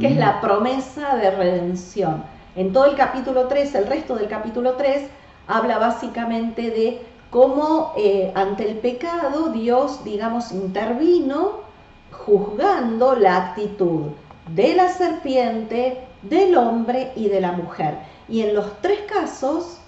Que es la promesa de redención. En todo el capítulo 3, el resto del capítulo 3, habla básicamente de cómo ante el pecado Dios, digamos, intervino juzgando la actitud de la serpiente, del hombre y de la mujer. Y en los tres casos,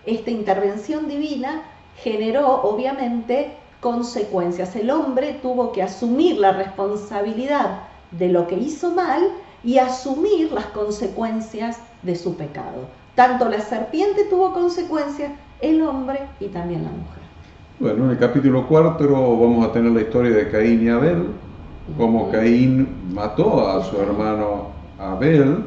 esta intervención divina generó obviamente consecuencias. El hombre tuvo que asumir la responsabilidad de lo que hizo mal y asumir las consecuencias de su pecado. Tanto la serpiente tuvo consecuencias, el hombre y también la mujer. Bueno, en el capítulo 4 vamos a tener la historia de Caín y Abel, cómo Caín mató a su hermano Abel,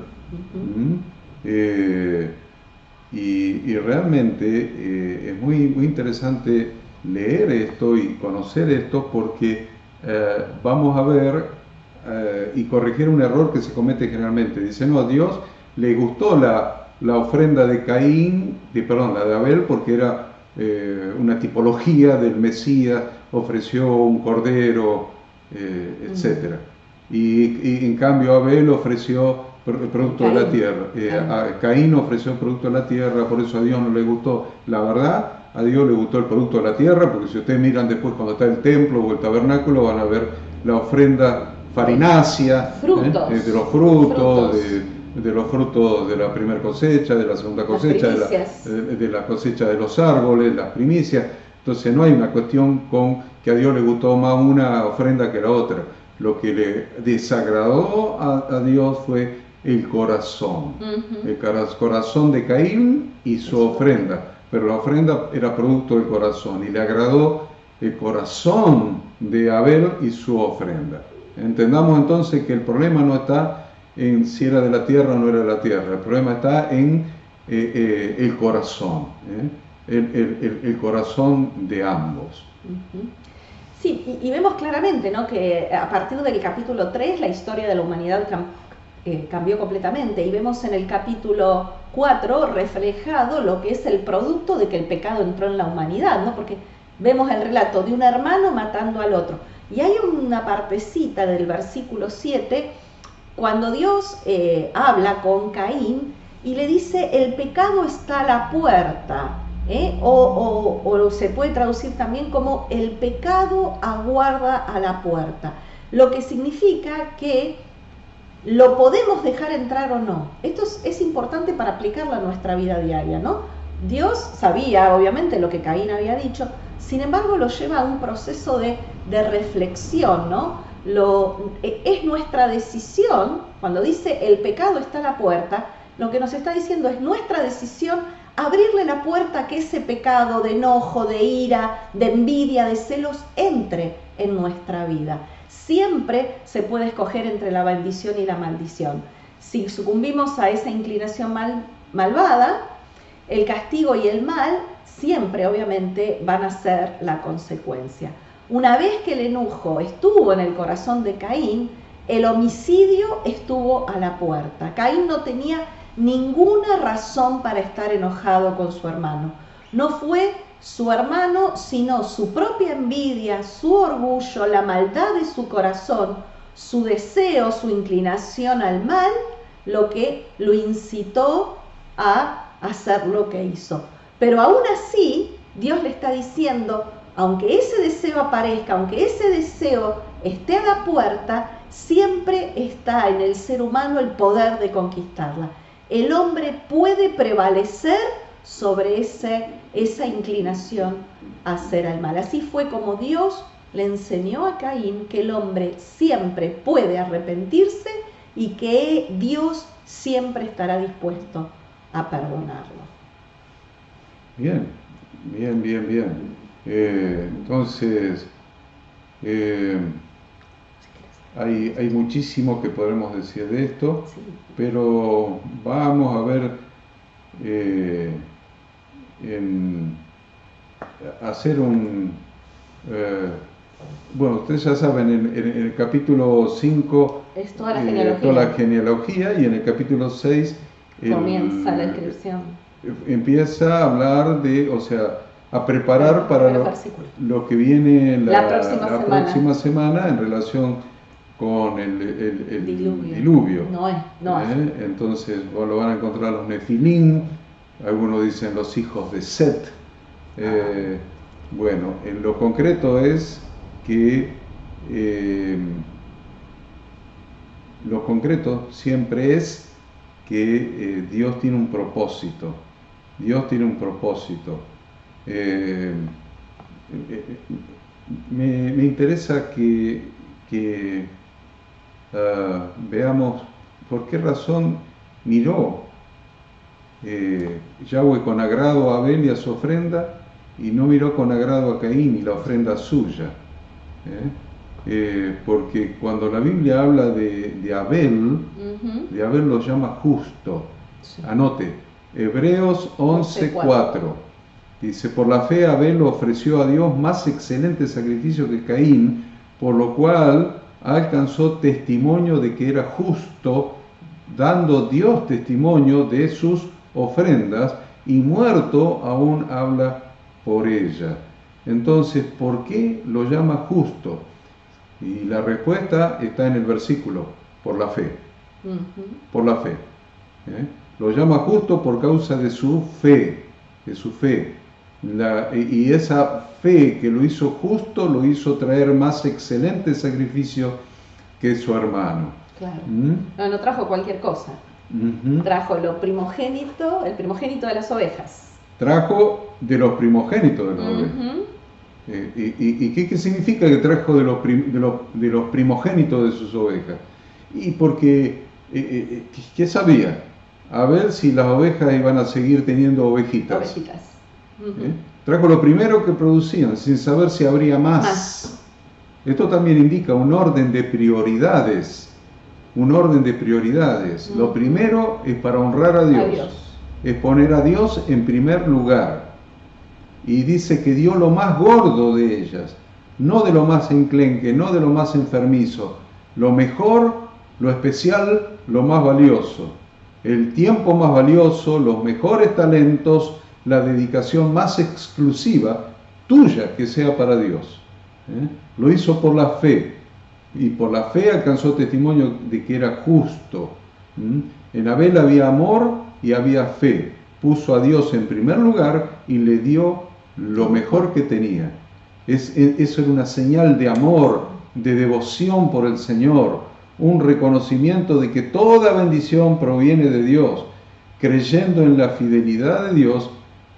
y realmente es muy interesante leer esto y conocer esto porque vamos a ver y corregir un error que se comete generalmente. Dice, no, a Dios le gustó la ofrenda de Caín, la de Abel, porque era una tipología del Mesías, ofreció un cordero, etc. Y en cambio Abel ofreció el producto de la tierra. Caín ofreció el producto de la tierra, por eso a Dios no le gustó. La verdad, a Dios le gustó el producto de la tierra, porque si ustedes miran después cuando está el templo o el tabernáculo, van a ver la ofrenda farinácea, de los frutos, de los frutos de la primera cosecha, de la segunda cosecha, de la cosecha de los árboles, las primicias. Entonces no hay una cuestión con que a Dios le gustó más una ofrenda que la otra. Lo que le desagradó a Dios fue el corazón, el corazón de Caín y su ofrenda, pero la ofrenda era producto del corazón y le agradó el corazón de Abel y su ofrenda. Entendamos entonces que el problema no está en si era de la tierra o no era de la tierra, el problema está en el corazón, el corazón de ambos. Sí, y vemos claramente, ¿no?, que a partir del capítulo 3 la historia de la humanidad cambió completamente. Y vemos en el capítulo 4 reflejado lo que es el producto de que el pecado entró en la humanidad, ¿no? Porque vemos el relato de un hermano matando al otro. Y hay una partecita del versículo 7, cuando Dios habla con Caín y le dice, el pecado está a la puerta, o se puede traducir también como el pecado aguarda a la puerta, lo que significa que lo podemos dejar entrar o no. Esto es importante para aplicarlo a nuestra vida diaria, ¿no? Dios sabía obviamente lo que Caín había dicho, sin embargo lo lleva a un proceso de reflexión, ¿no? Es nuestra decisión, cuando dice el pecado está a la puerta, lo que nos está diciendo es nuestra decisión abrirle la puerta a que ese pecado de enojo, de ira, de envidia, de celos entre en nuestra vida. Siempre se puede escoger entre la bendición y la maldición. Si sucumbimos a esa inclinación malvada, el castigo y el mal siempre obviamente van a ser la consecuencia. Una vez que el enojo estuvo en el corazón de Caín, el homicidio estuvo a la puerta. Caín no tenía ninguna razón para estar enojado con su hermano. No fue su hermano, sino su propia envidia, su orgullo, la maldad de su corazón, su deseo, su inclinación al mal, lo que lo incitó a hacer lo que hizo. Pero aún así, Dios le está diciendo, aunque ese deseo aparezca, aunque ese deseo esté a la puerta, siempre está en el ser humano el poder de conquistarla. El hombre puede prevalecer sobre esa inclinación a hacer el mal. Así fue como Dios le enseñó a Caín que el hombre siempre puede arrepentirse y que Dios siempre estará dispuesto a perdonarlo. Bien. Entonces, hay muchísimo que podremos decir de esto, sí. Pero vamos a ver, hacer bueno, ustedes ya saben, en el capítulo 5 es toda la genealogía, y en el capítulo 6 comienza la descripción. Empieza a hablar de, o sea, a preparar para lo que viene la próxima semana en relación con el diluvio. Entonces lo van a encontrar los Nefilim, algunos dicen los hijos de Set. Bueno, en lo concreto es que lo concreto siempre es que Dios tiene un propósito. Dios tiene un propósito. Me interesa que veamos por qué razón miró Yahweh con agrado a Abel y a su ofrenda, y no miró con agrado a Caín y la ofrenda suya. Porque cuando la Biblia habla de Abel, de Abel lo llama justo. Sí. Anote, Hebreos 11:4. Dice, por la fe Abel ofreció a Dios más excelente sacrificio que Caín, por lo cual alcanzó testimonio de que era justo, dando Dios testimonio de sus ofrendas, y muerto aún habla por ella. Entonces, ¿por qué lo llama justo? Y la respuesta está en el versículo, por la fe. Por la fe. Lo llama justo por causa de su fe, y esa fe que lo hizo justo, lo hizo traer más excelente sacrificio que su hermano. Claro. No trajo cualquier cosa. Trajo el primogénito de las ovejas. Trajo de los primogénitos de las ovejas. ¿Y qué significa que trajo de los primogénitos de sus ovejas? Y porque, ¿qué sabía? A ver si las ovejas iban a seguir teniendo ovejitas. Trajo lo primero que producían, sin saber si habría más. Esto también indica un orden de prioridades. Lo primero es para honrar a Dios. Es poner a Dios en primer lugar. Y dice que dio lo más gordo de ellas, no de lo más enclenque, no de lo más enfermizo, lo mejor lo especial, lo más valioso, el tiempo más valioso, los mejores talentos, la dedicación más exclusiva tuya que sea para Dios. Lo hizo por la fe, y por la fe alcanzó testimonio de que era justo. En Abel había amor y había fe. Puso a Dios en primer lugar y le dio lo mejor que tenía. Eso era una señal de amor, de devoción por el Señor, un reconocimiento de que toda bendición proviene de Dios, creyendo en la fidelidad de Dios,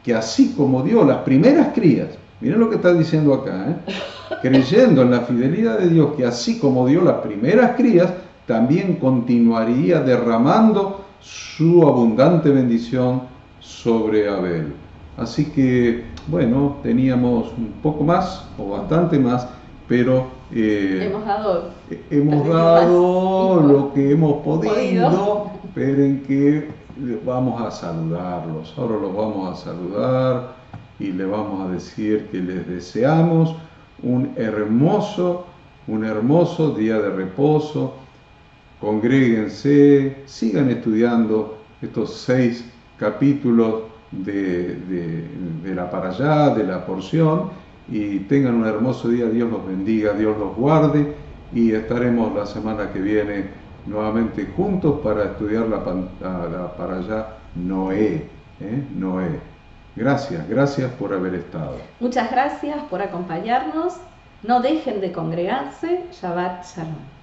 que así como dio las primeras crías, miren lo que está diciendo acá, creyendo en la fidelidad de Dios, que así como dio las primeras crías, también continuaría derramando su abundante bendición sobre Abel. Así que, bueno, teníamos un poco más o bastante más, pero hemos dado lo que hemos podido, pero en que vamos a saludarlos. Ahora los vamos a saludar y le vamos a decir que les deseamos un hermoso día de reposo. Congréguense, sigan estudiando estos 6 capítulos de la para allá, de la porción, y tengan un hermoso día. Dios los bendiga, Dios los guarde, y estaremos la semana que viene nuevamente juntos para estudiar la para allá Noé. Noé. Gracias por haber estado. Muchas gracias por acompañarnos. No dejen de congregarse. Shabbat Shalom.